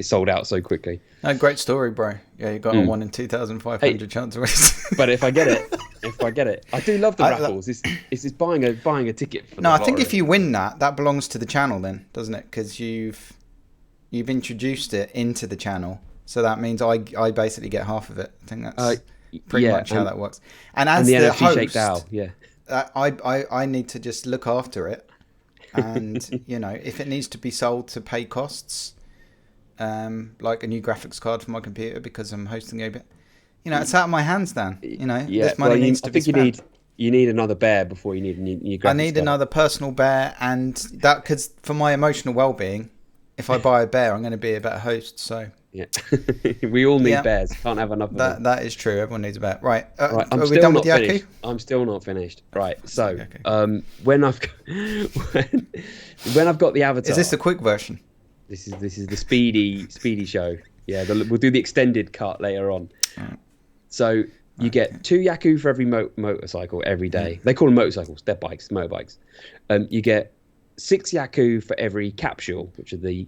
sold out so quickly. No, great story, bro. Yeah, you got a 1 in 2,500 chance of it. But if I get it, I do love the raffles. It's just buying a ticket for. No, I think if you win that belongs to the channel then, doesn't it? Because you've introduced it into the channel, so that means I basically get half of it. I think that's pretty much how that works. And as the the NFT host, shakedown, yeah, I need to just look after it, and if it needs to be sold to pay costs, like a new graphics card for my computer because I'm hosting a bit. It's out of my hands, Dan. This money needs to be spent. You need another bear before you need a new graphics I need card. another personal bear, and that because for my emotional well-being, if I buy a bear, I'm going to be a better host. So yeah, we all need bears. Can't have enough of them. That is true. Everyone needs a bear. Right. Right. Are we done with Yaku? I'm still not finished. Right. So okay. when I've got the avatar, is this the quick version? This is the speedy show. Yeah, we'll do the extended cut later on. Right. So you get 2 Yaku for every motorcycle every day. They call them motorcycles. They're bikes, motorbikes. You get 6 Yaku for every capsule, which are the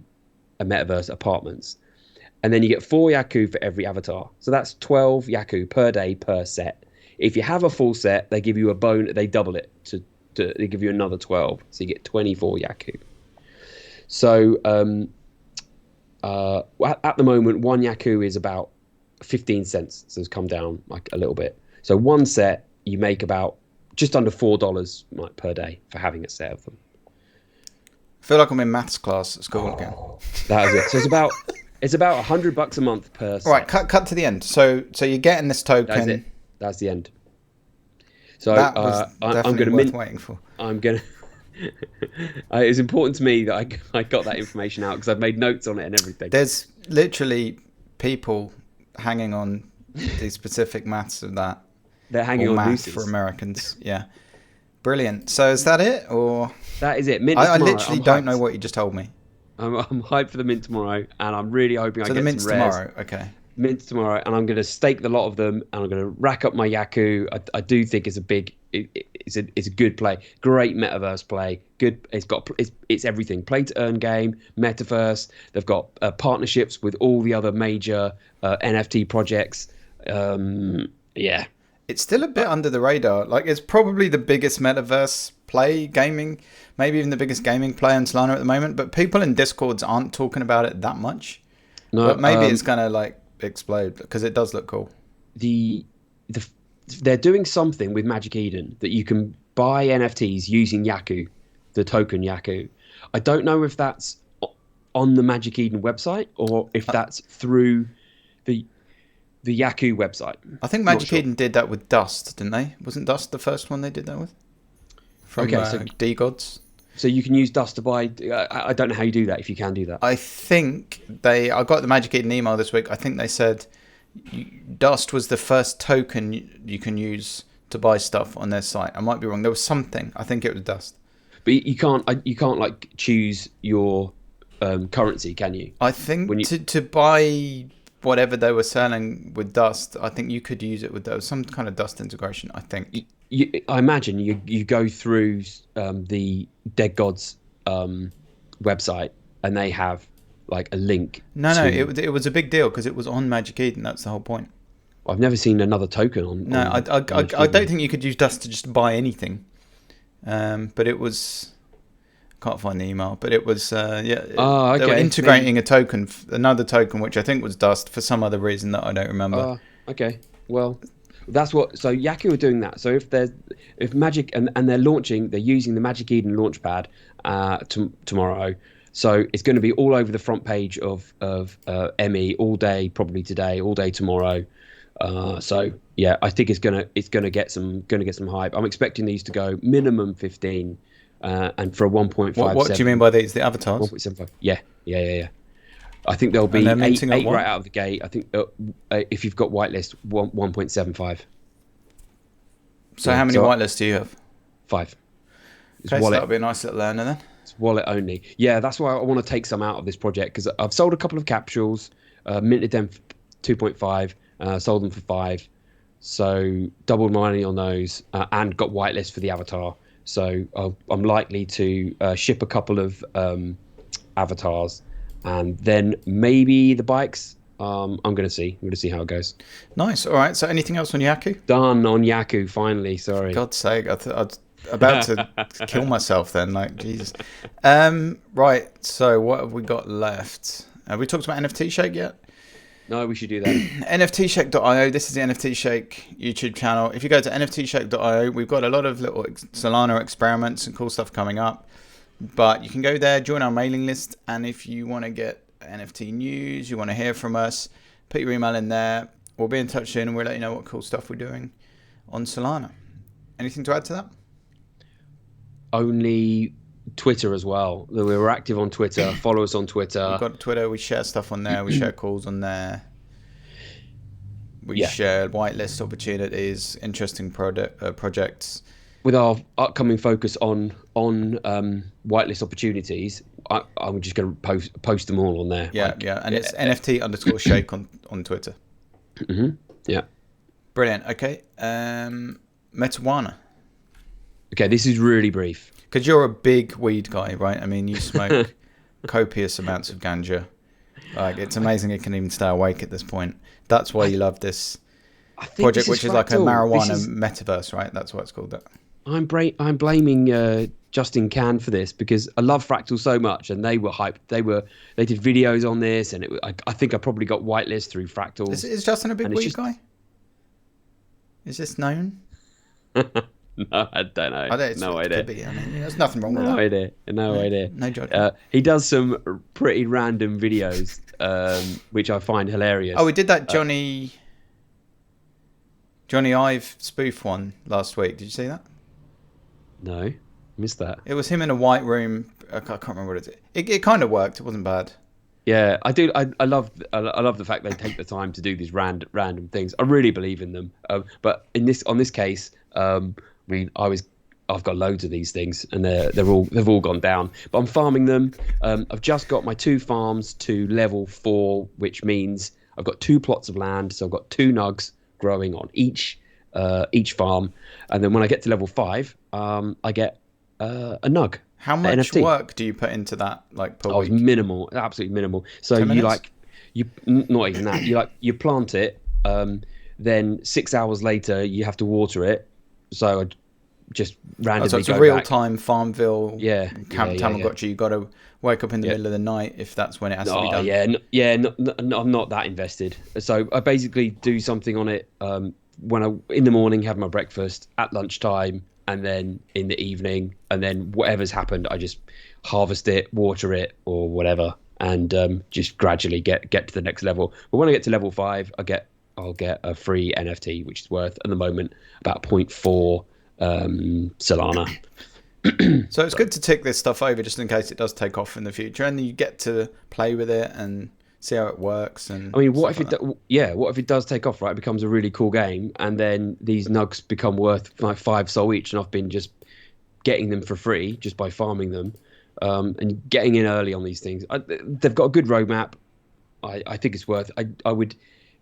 metaverse apartments. And then you get 4 Yaku for every avatar. So that's 12 Yaku per day per set. If you have a full set, they give you a they double it they give you another 12. So you get 24 Yaku. So at the moment, 1 Yaku is about 15 cents. So it's come down like a little bit. So one set, you make about just under $4 like, per day for having a set of them. I feel like I'm in maths class at school again. That is it. So it's about $100 a month per set. Right, cut to the end. So you're getting this token. That's it. That's the end. So that was I'm going to worth waiting for. I'm going to. It's important to me that I got that information out because I've made notes on it and everything. There's literally people hanging on the specific maths of that. They're hanging on math nooses for Americans. Yeah, brilliant. So is that it, or that is it? I literally don't know what you just told me. I'm hyped for the mint tomorrow, and I'm really hoping I get some rares. So the mint's tomorrow, okay. Mint's tomorrow, and I'm going to stake the lot of them, and I'm going to rack up my Yaku. I do think it's a good play, great metaverse play. Good, it's everything. Play to earn game, metaverse. They've got partnerships with all the other major NFT projects. Yeah, it's still a bit under the radar. Like it's probably the biggest metaverse play gaming, maybe even the biggest gaming play on Solana at the moment. But people in Discords aren't talking about it that much. No, but maybe it's gonna like explode because it does look cool. They're doing something with Magic Eden that you can buy NFTs using Yaku, the token Yaku. I don't know if that's on the Magic Eden website or if that's through the Yaku website. I think Magic Eden did that with Dust, didn't they? Wasn't Dust the first one they did that with? From so D-Gods. So you can use Dust to buy. I don't know how you do that. If you can do that, I think I got the Magic Eden email this week. I think they said Dust was the first token you can use to buy stuff on their site. I might be wrong. There was something. I think it was Dust. But you can't like choose your currency, can you? I think to buy whatever they were selling with Dust, I think you could use it with those, some kind of Dust integration, I think. I imagine you go through the Dead Gods website, and they have like a link. No, it was a big deal because it was on Magic Eden. That's the whole point. I've never seen another token on. No, I don't think you could use Dust to just buy anything. But it was, can't find the email, but it was okay. They were integrating a token, another token, which I think was Dust for some other reason that I don't remember. Okay, well, that's what. So Yaku are doing that. So if Magic and they're using the Magic Eden launchpad tomorrow. So it's going to be all over the front page of ME all day, probably today, all day tomorrow. So yeah, I think it's gonna get some hype. I'm expecting these to go minimum 15, and for a 1.5. What do you mean by these? The avatars? 1.75. Yeah. I think there'll be eight right out of the gate. I think if you've got whitelist, 1.75. So how many whitelists do you have? 5. Okay, so that'll be a nice little learner then. It's wallet only. Yeah, that's why I want to take some out of this project, because I've sold a couple of capsules, minted them for 2.5, sold them for 5, so doubled my money on those, and got whitelist for the avatar. So I'm likely to ship a couple of avatars, and then maybe the bikes. I'm gonna see how it goes. Nice. All right. So anything else on Yaku? Done on Yaku finally. Sorry. For God's sake, I'd about to kill myself then. Like Jesus. Right. So what have we got left? Have we talked about NFT Shake yet? No, we should do that. NFTshake.io. This is the NFT Shake YouTube channel. If you go to NFTshake.io, we've got a lot of little Solana experiments and cool stuff coming up. But you can go there, join our mailing list, and if you want to get NFT news, you want to hear from us, put your email in there. We'll be in touch soon, and we'll let you know what cool stuff we're doing on Solana. Anything to add to that? Only Twitter as well. We're active on Twitter. Follow us on Twitter. We've got Twitter. We share stuff on there. We share calls on there. We share whitelist opportunities, interesting projects. With our upcoming focus on whitelist opportunities, I'm just going to post them all on there. Yeah, and it's NFT_shake on Twitter. Mm-hmm. Yeah. Brilliant. Okay. Metawana. Okay, this is really brief. Because you're a big weed guy, right? I mean, you smoke copious amounts of ganja. Like, it's amazing it can even stay awake at this point. That's why you love this project, which is like a marijuana metaverse, right? That's what it's called. That. I'm blaming Justin Can for this, because I love Fractal so much, and they were hyped. They did videos on this, and I think I probably got whitelist through Fractal. Is Justin a big weed guy? Is this known? No, I don't know. No idea. I mean, there's nothing wrong with that. No idea. No judgment. He does some pretty random videos, which I find hilarious. Oh, we did that Johnny Ive spoof one last week. Did you see that? No, missed that. It was him in a white room. I can't remember what it is. It kind of worked. It wasn't bad. Yeah, I do. I love the fact they take the time to do these random things. I really believe in them. But on this case, I mean, I've got loads of these things, and they've all gone down. But I'm farming them. I've just got my 2 farms to level 4, which means I've got 2 plots of land. So I've got 2 nugs growing on each farm, and then when I get to level 5, I get a nug. How much NFT. Work do you put into that, like per week? It's minimal, absolutely minimal. So you not even that. You plant it, then 6 hours later you have to water it. So I just randomly so it's a real-time Farmville. Yeah. Tamagotchi. You've got to wake up in the middle of the night if that's when it has to be done. I'm not that invested. So I basically do something on it when in the morning, have my breakfast, at lunchtime, and then in the evening, and then whatever's happened, I just harvest it, water it, or whatever, and just gradually get to the next level. But when I get to level 5, I'll get a free NFT, which is worth at the moment about 0.4 Solana. So it's good to tick this stuff over just in case it does take off in the future, and you get to play with it and see how it works. And I mean, what if it does take off? Right, it becomes a really cool game, and then these nugs become worth like 5 sol each, and I've been just getting them for free just by farming them, and getting in early on these things. They've got a good roadmap. I think it's worth. I would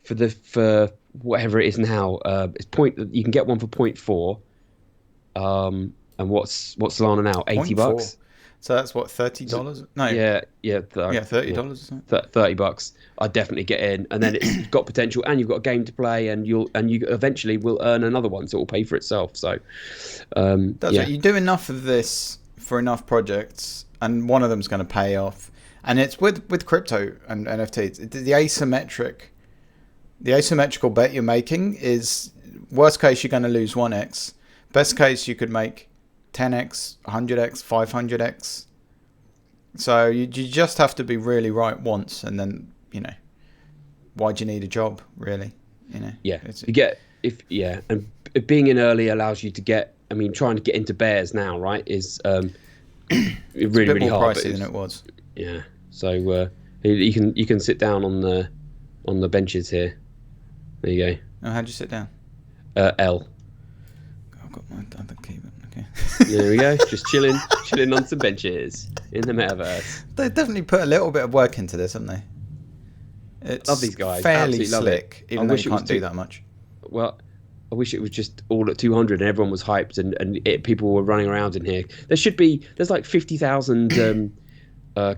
for whatever it is now. It's point. You can get one for point 4. And what's Solana now? 80 Point four. bucks. So that's what, $30? No. Yeah, $30 or something. $30. I'd definitely get in, and then it's got potential, and you've got a game to play, and you eventually will earn another one, so it will pay for itself. So, That's right. You do enough of this for enough projects, and one of them's going to pay off. And it's with crypto and NFTs. The asymmetrical bet you're making is, worst case, you're going to lose 1x. Best case, you could make 10x, 100x, 500x. So you just have to be really right once, and then, why do you need a job, really? Yeah. And being in early allows you to get. I mean, trying to get into bears now, right? Is it's really a bit more hard, pricey than it was. Yeah. So you can sit down on the benches here. There you go. Oh, how'd you sit down? L. I've got my other keyboard. Okay. There we go. Just chilling on some benches in the metaverse. They definitely put a little bit of work into this, haven't they? It's love these guys. Fairly Absolutely slick, even though you can't do that much. Well, I wish it was just all at 200 and everyone was hyped and people were running around in here. There's like 50,000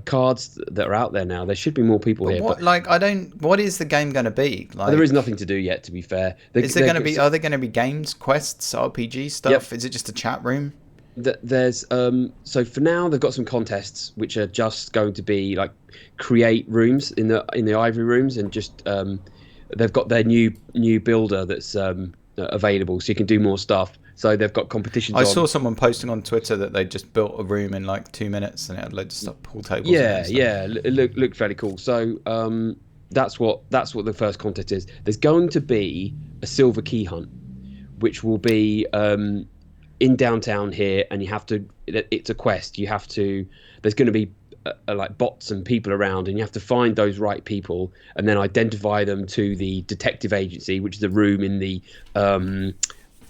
cards that are out there now. There should be more people here. What is the game going to be? There is nothing to do yet, to be fair. Are there going to be games, quests, RPG stuff? Yep. Is it just a chat room? There's so for now they've got some contests which are just going to be like create rooms in the ivory rooms, and just they've got their new builder that's available, so you can do more stuff. So they've got competitions. I saw someone posting on Twitter that they just built a room in like 2 minutes and it had loads of stuff, pool tables. Yeah, it looked fairly cool. So that's what the first contest is. There's going to be a silver key hunt, which will be in downtown here, and it's a quest. There's going to be like bots and people around, and you have to find those right people and then identify them to the detective agency, which is a room in the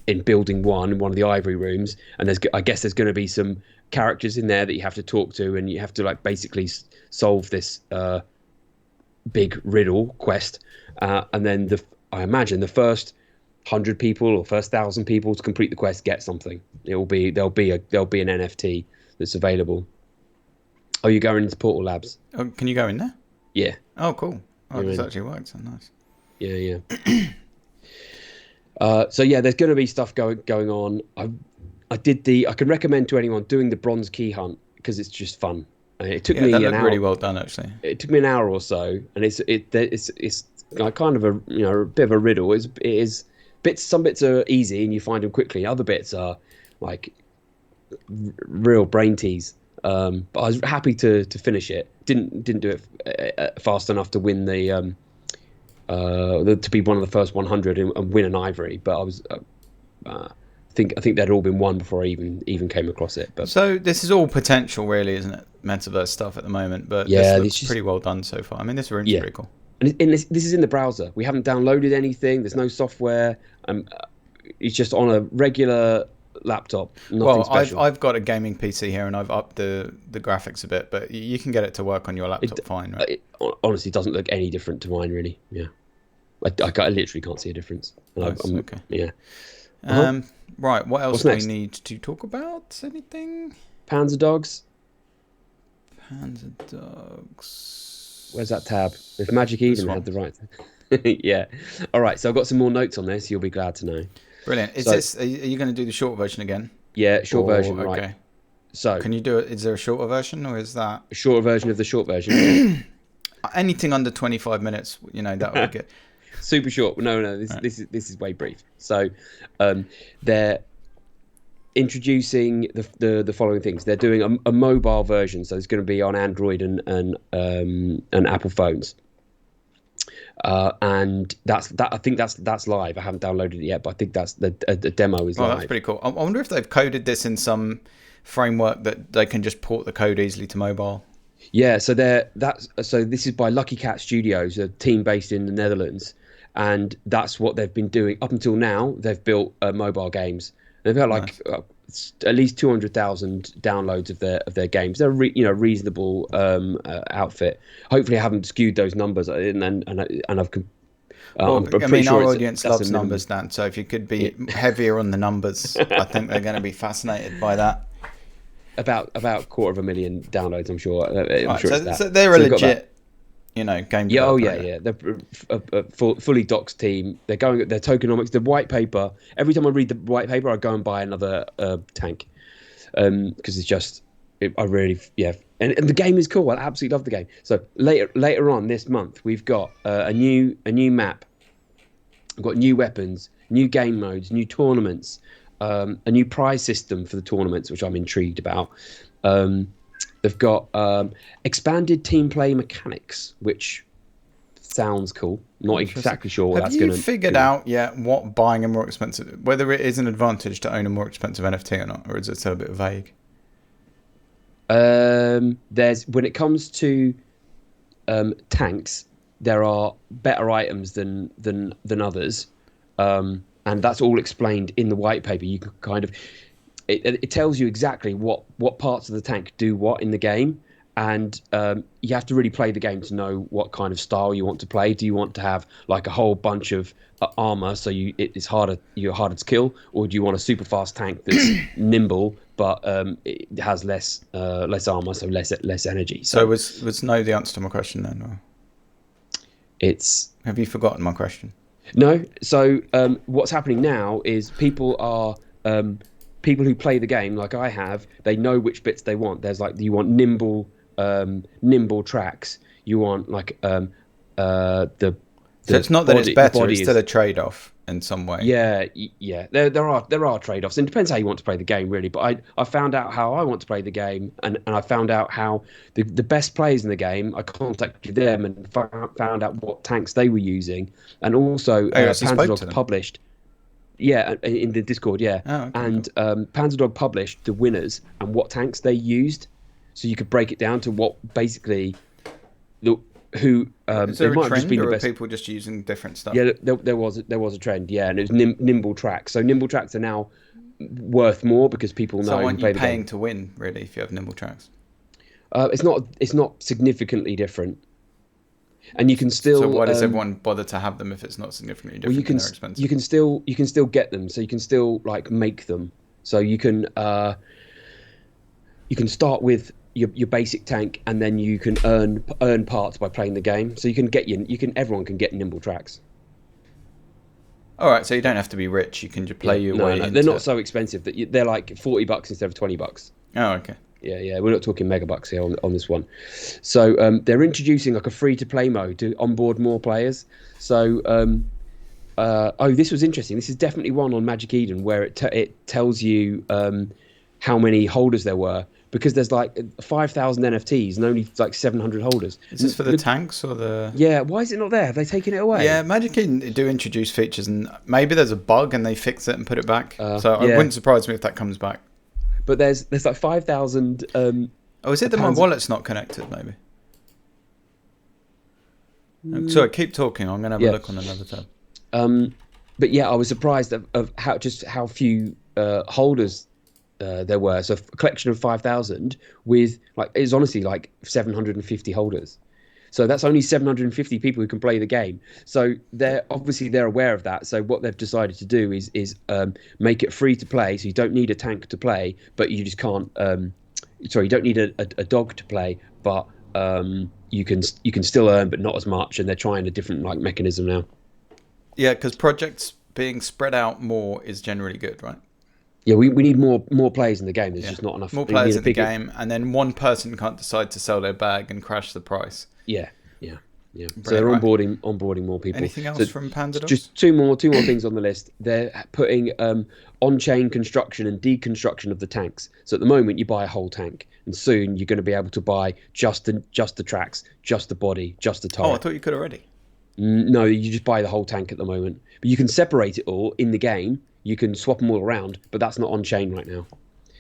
in building one of the ivory rooms. And I guess there's going to be some characters in there that you have to talk to, and you have to like basically solve this big riddle quest, and then I imagine the first 100 people or first 1,000 people to complete the quest get something. There'll be an NFT that's available. Oh, you're going into Portal Labs? Oh, can you go in there? Yeah. Oh, cool. Oh, this actually works. Oh, nice. Yeah. So yeah, there's going to be stuff going on. I can recommend to anyone doing the bronze key hunt because it's just fun. It took me an hour. Really well done, actually. It took me an hour or so, and it's like kind of a bit of a riddle. It is bits. Some bits are easy and you find them quickly. Other bits are like real brain tease. But I was happy to finish it. Didn't do it fast enough to win to be one of the first 100 and win an ivory. But I was, I think they'd all been won before I even came across it. But so this is all potential, really, isn't it? Metaverse stuff at the moment, but yeah, this looks pretty well done so far. I mean, this room's pretty cool. And this is in the browser. We haven't downloaded anything. There's no software. It's just on a regular laptop. Nothing special. I've got a gaming PC here, and I've upped the graphics a bit, but you can get it to work on your laptop fine, right? It honestly doesn't look any different to mine, really. Yeah, I literally can't see a difference. Nice, okay. Yeah. Right. What else do we need to talk about? Anything? Panzerdogs. Where's that tab? If Magic Eden had the right thing. Yeah. All right. So I've got some more notes on this. You'll be glad to know. Brilliant. Are you going to do the short version again? Yeah, short version, okay. Right. So can you do it? Is there a shorter version, or is that a shorter version of the short version? Anything under 25 minutes, that would be good. Super short. No. This is way brief. So, they're introducing the following things. They're doing a mobile version, so it's going to be on Android and Apple phones. And I think that's live. I haven't downloaded it yet, but I think that's the demo is live. That's pretty cool. I wonder if they've coded this in some framework that they can just port the code easily to mobile. Yeah, so this is by Lucky Cat Studios, a team based in the Netherlands, and that's what they've been doing up until now. They've built mobile games. They've got at least 200,000 downloads of their games. They're reasonable outfit. Hopefully, I haven't skewed those numbers, and I've. Well, I'm I pretty mean, sure our audience that's loves numbers, Dan. So if you could be heavier on the numbers, I think they're going to be fascinated by that. About 250,000 downloads, I'm sure. I'm sure so, it's that. so they're a legit, game. Yeah, developer, yeah. They're a fully doxed team. They're going at their tokenomics. The white paper. Every time I read the white paper, I go and buy another tank, because it's just. I really, and the game is cool. I absolutely love the game. So later on this month, we've got a new map. We've got new weapons, new game modes, new tournaments, a new prize system for the tournaments, which I'm intrigued about. They've got expanded team play mechanics, which sounds cool. Not exactly sure what that's going to. Have you figured out yet what buying a more expensive, whether it is an advantage to own a more expensive NFT or not, or is it still a bit vague? There's when it comes to tanks, there are better items than others, and that's all explained in the white paper. You can kind of it tells you exactly what parts of the tank do what in the game, and you have to really play the game to know what kind of style you want to play. Do you want to have like a whole bunch of armor, so you're harder to kill, or do you want a super fast tank that's nimble but it has less armor, so less energy? So was no the answer to my question then, or have you forgotten my question? No. So what's happening now is people who play the game like I have. They know which bits they want. There's like you want nimble tracks. You want like the. So it's not that it's better; it's still a trade-off in some way. Yeah. There are trade-offs. And it depends how you want to play the game, really. But I found out how I want to play the game, and I found out how the best players in the game. I contacted them and found out what tanks they were using, and also Panzerdogs published. Yeah, in the Discord, yeah. Oh, okay, and Panzerdog published the winners and what tanks they used, so you could break it down to what basically is there a trend, or are people just using different stuff? Yeah, there was a trend, yeah, and it was nimble tracks. So nimble tracks are now worth more because people know. So aren't you paying to win, really, if you have nimble tracks? It's not significantly different, and you can still. So why does everyone bother to have them if it's not significantly different? Well, they're expensive? you can still get them, so you can still like make them. So you can start with your basic tank, and then you can earn parts by playing the game. So everyone can get nimble tracks. All right, so you don't have to be rich. You can just play your way. No, they're not so expensive that they're like $40 instead of $20. Oh, okay. Yeah, we're not talking megabucks here on this one. So they're introducing like a free-to-play mode to onboard more players. So this was interesting. This is definitely one on Magic Eden where it tells you how many holders there were. Because there's like 5,000 NFTs and only like 700 holders. Is this for the tanks or the? Yeah, why is it not there? Have they taken it away? Yeah, Magic Eden do introduce features, and maybe there's a bug and they fix it and put it back. So it wouldn't surprise me if that comes back. But there's like 5,000. Is it that my wallet's not connected? Maybe. Sorry, keep talking. I'm gonna have a look on another tab. But yeah, I was surprised of how few holders. There were a collection of 5,000 with it's honestly like 750 holders, so that's only 750 people who can play the game. So they're aware of that. So what they've decided to do is make it free to play, so you don't need a tank to play, but you just can't. You don't need a dog to play, but you can still earn, but not as much. And they're trying a different mechanism now. Yeah, because projects being spread out more is generally good, right? Yeah, we need more players in the game. There's just not enough. More players in the game, and then one person can't decide to sell their bag and crash the price. Yeah. So they're onboarding more people. Anything else from Panzerdogs? Just two more things on the list. They're putting on-chain construction and deconstruction of the tanks. So at the moment, you buy a whole tank, and soon you're going to be able to buy just the tracks, just the body, just the turret. Oh, I thought you could already. No, you just buy the whole tank at the moment. But you can separate it all in the game. You can swap them all around, but that's not on chain right now.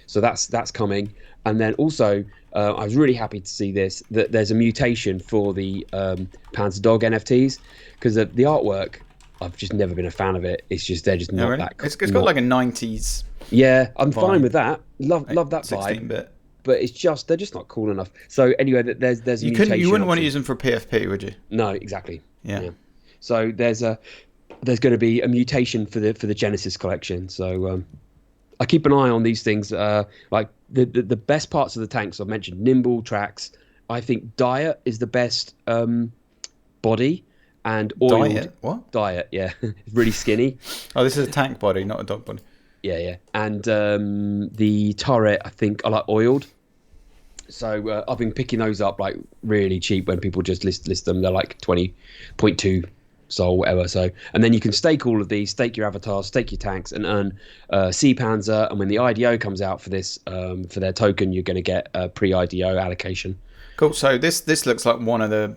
So that's coming. And then also, I was really happy to see that there's a mutation for the Panzerdog NFTs, because the artwork I've just never been a fan of it. It's just they're just Oh, not really? that. It's got like a 90s Yeah, I'm fine vibe. with that. Love that vibe. 16-bit. But it's just they're just not cool enough. So anyway, there's a mutation. You wouldn't want to option. use them for PFP, would you? No, exactly. Yeah. So there's going to be a mutation for the Genesis collection. So I keep an eye on these things. Like the best parts of the tanks I've mentioned: nimble tracks. I think diet is the best body, and oiled Diet? What? diet. Yeah, really skinny. Oh, this is a tank body, not a dog body. Yeah. And the turret, I think, I like oiled. So I've been picking those up like really cheap when people just list them. They're like 20.2 Sol, whatever. So, and then you can stake all of these, stake your avatars, stake your tanks, and earn C Panzer. And when the IDO comes out for this, for their token, you're going to get a pre-IDO allocation. Cool. So this looks like one of the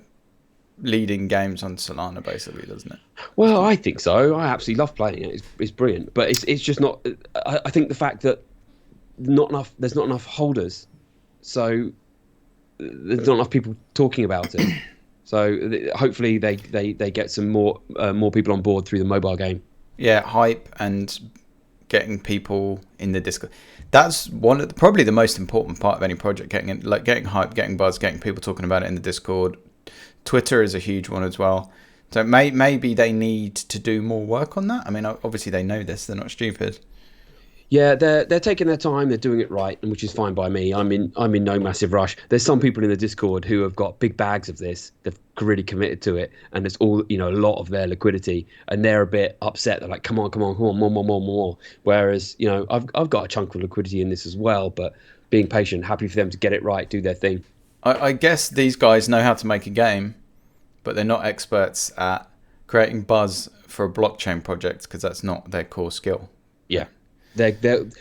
leading games on Solana, basically, doesn't it? Well, I think so. I absolutely love playing it. It's brilliant, but it's just not. I think the fact that there's not enough holders, so there's not enough people talking about it. So hopefully they get some more people on board through the mobile game. Yeah, hype and getting people in the Discord. That's probably the most important part of any project: getting hype, getting buzz, getting people talking about it in the Discord. Twitter is a huge one as well. So maybe they need to do more work on that. I mean, obviously they know this; they're not stupid. Yeah, they're taking their time. They're doing it right, and which is fine by me. I'm in no massive rush. There's some people in the Discord who have got big bags of this. They've really committed to it, and it's all a lot of their liquidity, and they're a bit upset. They're like, come on, more. Whereas I've got a chunk of liquidity in this as well, but being patient, happy for them to get it right, do their thing. I guess these guys know how to make a game, but they're not experts at creating buzz for a blockchain project because that's not their core skill. Yeah.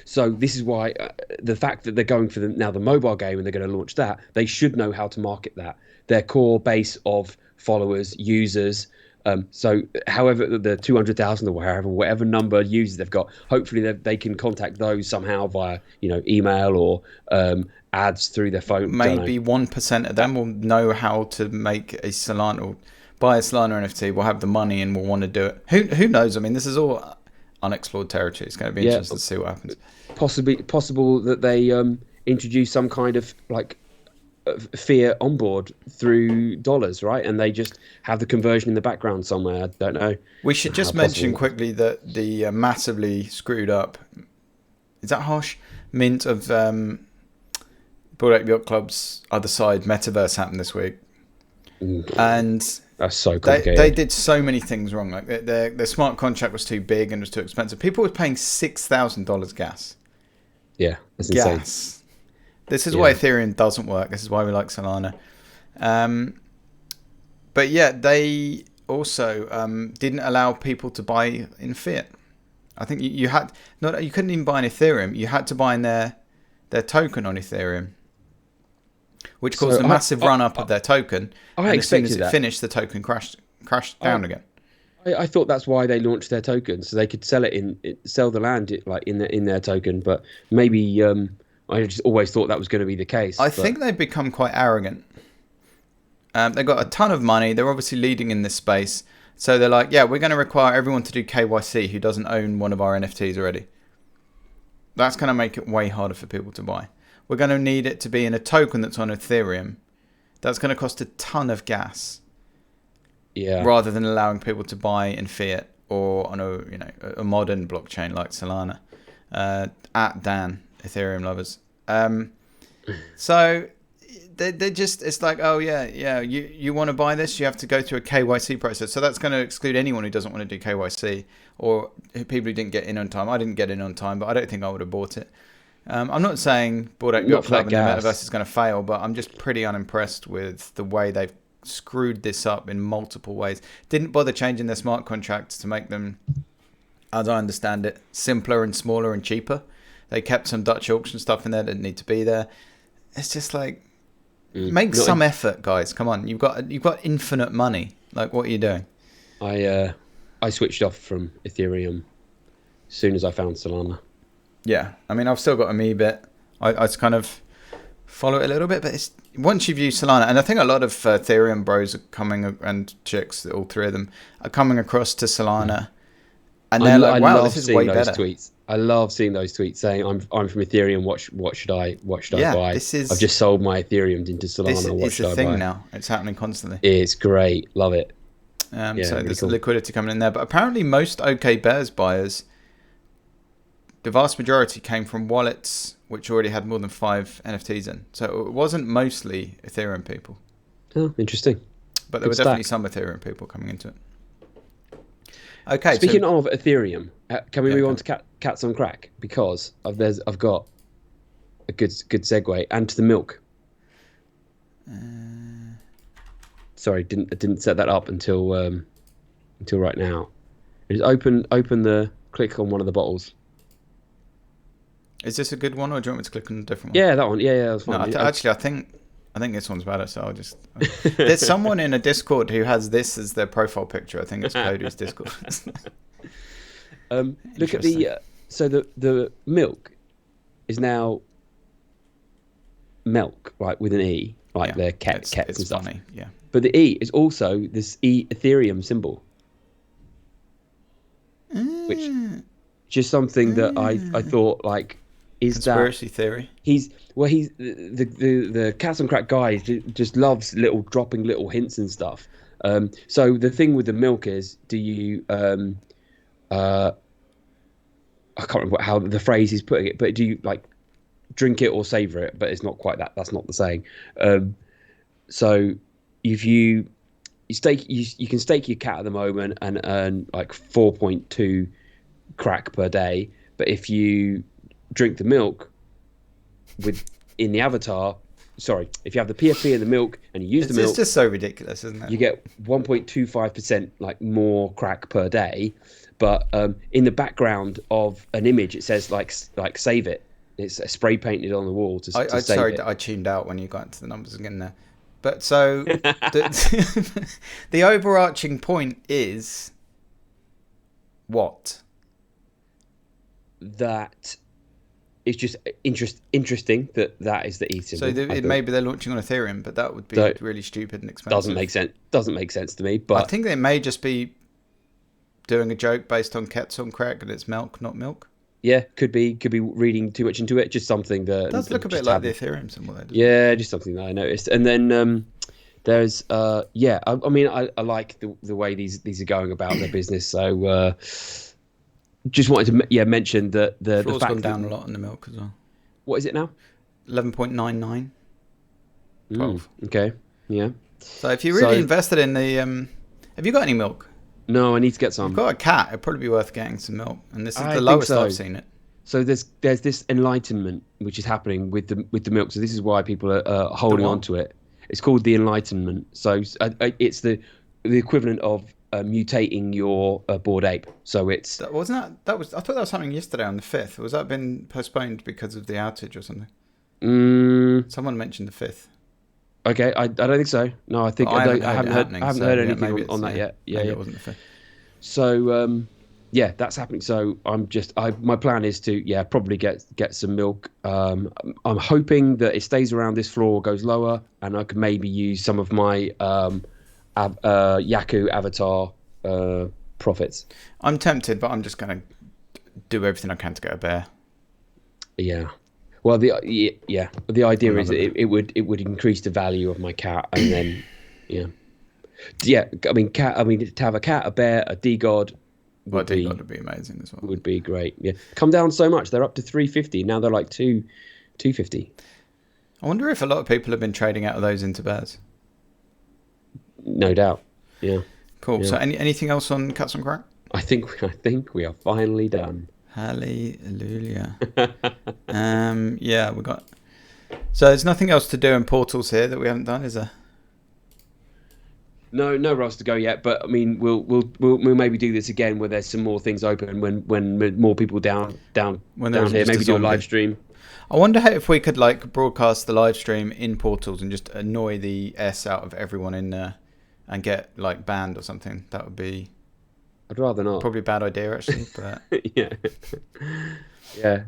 So this is why the fact that they're going for the mobile game and they're going to launch that, they should know how to market that. Their core base of followers, users. So however the 200,000 or whatever number of users they've got, hopefully they can contact those somehow via email or ads through their phone. Maybe 1% of them will know how to make a Solana or buy a Solana NFT. Will have the money and will want to do it. Who knows? I mean, this is all unexplored territory. It's going to be interesting to see what happens. Possible that they introduce some kind of like fiat onboard through dollars, right? And they just have the conversion in the background somewhere. I don't know. We should just mention quickly that the massively screwed up, is that harsh, mint of Bored Ape Yacht Club's other side metaverse happened this week. And that's so complicated. They did so many things wrong. Like their smart contract was too big and was too expensive. People were paying $6,000 gas. Yeah, that's insane. Gas. This is why Ethereum doesn't work. This is why we like Solana. But yeah, they also didn't allow people to buy in fiat. I think you couldn't even buy in Ethereum. You had to buy in their token on Ethereum, which caused a massive run up of their token. And as soon as it finished, the token crashed down again. I thought that's why they launched their token, so they could sell the land in their token. But maybe I just always thought that was going to be the case. I think they've become quite arrogant. They've got a ton of money. They're obviously leading in this space. So they're like, yeah, we're going to require everyone to do KYC who doesn't own one of our NFTs already. That's going to make it way harder for people to buy. We're going to need it to be in a token that's on Ethereum. That's going to cost a ton of gas. Yeah. Rather than allowing people to buy in fiat or on a modern blockchain like Solana. At Dan, Ethereum lovers. So they're just, it's like, oh yeah, you want to buy this, you have to go through a KYC process. So that's going to exclude anyone who doesn't want to do KYC or people who didn't get in on time. I didn't get in on time, but I don't think I would have bought it. I'm not saying Bored Ape Yacht Club and the metaverse is going to fail, but I'm just pretty unimpressed with the way they've screwed this up in multiple ways. Didn't bother changing their smart contracts to make them, as I understand it, simpler and smaller and cheaper. They kept some Dutch auction stuff in there that didn't need to be there. It's just like, make some effort, guys. Come on, you've got infinite money. Like, what are you doing? I switched off from Ethereum as soon as I found Solana. Yeah, I mean, I've still got a me bit. I kind of follow it a little bit, but it's once you've used Solana, and I think a lot of Ethereum bros are coming, and chicks, all three of them are coming across to Solana, and they're like, "Wow, this is way better." Tweets. I love seeing those tweets saying, "I'm from Ethereum. What should I buy? I've just sold my Ethereum into Solana. What should I buy?" This is a thing now. It's happening constantly. It's great. Love it. So there's liquidity coming in there, but apparently most OK Bears buyers, the vast majority came from wallets which already had more than 5 NFTs in. So it wasn't mostly Ethereum people. Oh, interesting. But there were definitely some Ethereum people coming into it. Okay. Speaking of Ethereum, can we move on to Cats on Creck? Because I've got a good segue, and to the milk. Sorry, didn't set that up until right now. Just open click on one of the bottles. Is this a good one, or do you want me to click on a different one? Yeah, that one. Yeah, that's fine. No, actually, I think this one's better. So I'll just. There's someone in a Discord who has this as their profile picture. I think it's Cody's Discord. Look at the milk is now milk, right, with an E, like the cats and stuff. Funny, yeah. But the E is also this Ethereum symbol, which just something that I thought, like, is conspiracy theory. He's the Cats on Creck guy just loves dropping little hints and stuff. So the thing with the milk is, do you I can't remember how the phrase he's putting it, but do you like drink it or savor it? But it's not quite that. That's not the saying. So if you can stake your cat at the moment and earn like 4.2 crack per day, but if you drink the milk in the avatar, if you have the PFP in the milk and you use the milk, it's just so ridiculous, isn't it? You get 1.25% like more crack per day, but in the background of an image it says like save it. It's spray painted on the wall to save it. Sorry, I tuned out when you got into the numbers again there. But so the overarching point is what? That it's just interesting that is the ETH symbol. So maybe they're launching on Ethereum, but that would be really stupid and expensive. Doesn't make sense to me. But I think they may just be doing a joke based on Cets on Creck and it's milk, not milk. Yeah, could be reading too much into it. Just something that it does look a bit like the Ethereum symbol. Yeah, just something that I noticed. And then there's I mean I like the way these are going about their business. So just wanted to mention that the fact gone down a lot in the milk as well. What is it now? 11.99. 12. Okay. Yeah. So if you're really invested in the have you got any milk? No, I need to get some. I've got a cat. It'd probably be worth getting some milk, and this is the lowest I've seen it. So there's this enlightenment which is happening with the milk. So this is why people are holding on to it. It's called the enlightenment. So it's the equivalent of mutating your Bored Ape. So it's that wasn't that was I thought that was happening yesterday on the 5th. Was that been postponed because of the outage or something? Someone mentioned the 5th. Okay, I don't think so. No, I think I haven't heard anything on that yet. Yeah, it wasn't the 5th. So that's happening. So my plan is to probably get some milk. I'm hoping that it stays around this floor, goes lower, and I can maybe use some of my Yaku avatar profits. I'm tempted, but I'm just going to do everything I can to get a bear. Yeah. Well, the idea is that it would increase the value of my cat, and then I mean to have a cat, a bear, a D-God would be amazing as well. Would be great. Yeah, come down so much. They're up to 350 now. They're like 250. I wonder if a lot of people have been trading out of those into bears. No doubt. Yeah. Cool. Yeah. So anything else on Cats on Creck? I think we are finally done. Hallelujah. We got. So there's nothing else to do in portals here that we haven't done, is there? No else to go yet. But I mean, we'll maybe do this again where there's some more things open when more people down here. Maybe do a live stream. I wonder if we could like broadcast the live stream in portals and just annoy the S out of everyone in there and get like banned or something. That would be. I'd rather not. Probably a bad idea, actually. But yeah. Yeah,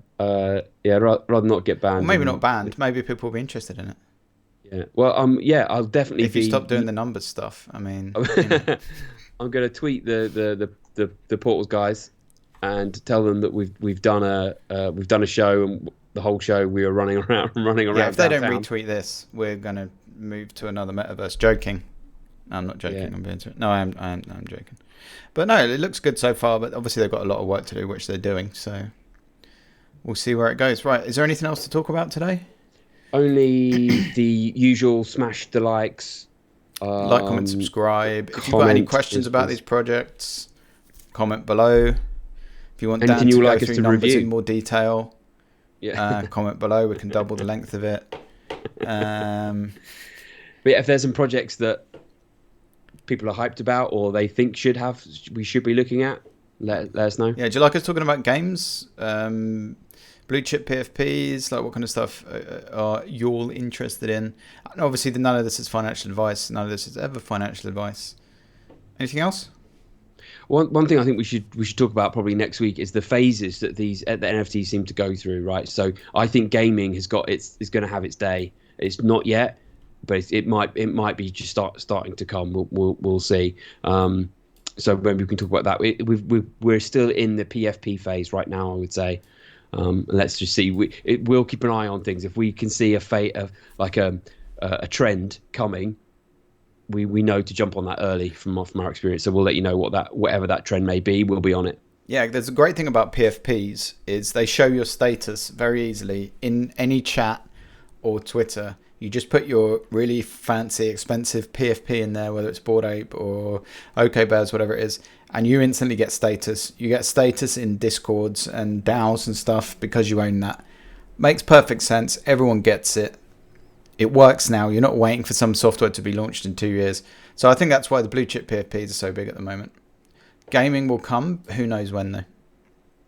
yeah. Rather not get Well, banned maybe not than banned. Maybe people will be interested in it. yeah. Well, yeah. I'll definitely If you stop doing be. the numbers stuff, I mean, I'm going to tweet the Portals guys and tell them that we've done a show, and the whole show we were running around running yeah. around If they don't downtown. retweet this, we're gonna move to another metaverse. Joking. No, I'm not Yeah. joking. I'm being no, I'm joking. But no, it looks good so far. But obviously they've got a lot of work to do, which they're doing. So we'll see where it goes. Right. Is there anything else to talk about today? Only the usual smash the likes, Like, comment, um, subscribe. If you've got any comment. questions about these projects, comment below. If you want Anything Dan you to would go like us through to numbers in review. more detail, Yeah. comment below. We can double the length of it. Um, But yeah, if there's some projects that people are hyped about or they think we should be looking at, let us know. yeah, do you like us talking about games? Blue chip PFPs, like what kind of stuff are you all interested in? And obviously, none of this is financial advice. None of this is ever financial advice. Anything else? One thing I think we should talk about probably next week is the phases that the NFTs seem to go through, right? So I think gaming is going to have its day. It's not yet, but it might be just starting to come. We'll see. So maybe we can talk about that. We're still in the PFP phase right now, I would say. Let's just see. We'll keep an eye on things. If we can see a fate of like a trend coming, we know to jump on that early from our experience. So we'll let you know whatever that trend may be. We'll be on it. Yeah, there's a great thing about PFPs is they show your status very easily in any chat or Twitter. You just put your really fancy, expensive PFP in there, whether it's Bored Ape or OK Bears, whatever it is, and you instantly get status. You get status in Discords and DAOs and stuff because you own that. Makes perfect sense. Everyone gets it. It works now. You're not waiting for some software to be launched in 2 years. So I think that's why the blue chip PFPs are so big at the moment. Gaming will come. Who knows when,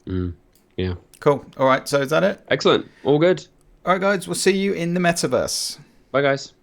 though. Yeah. Cool. All right. So is that it? Excellent. All good. All right, guys. We'll see you in the metaverse. Bye, guys.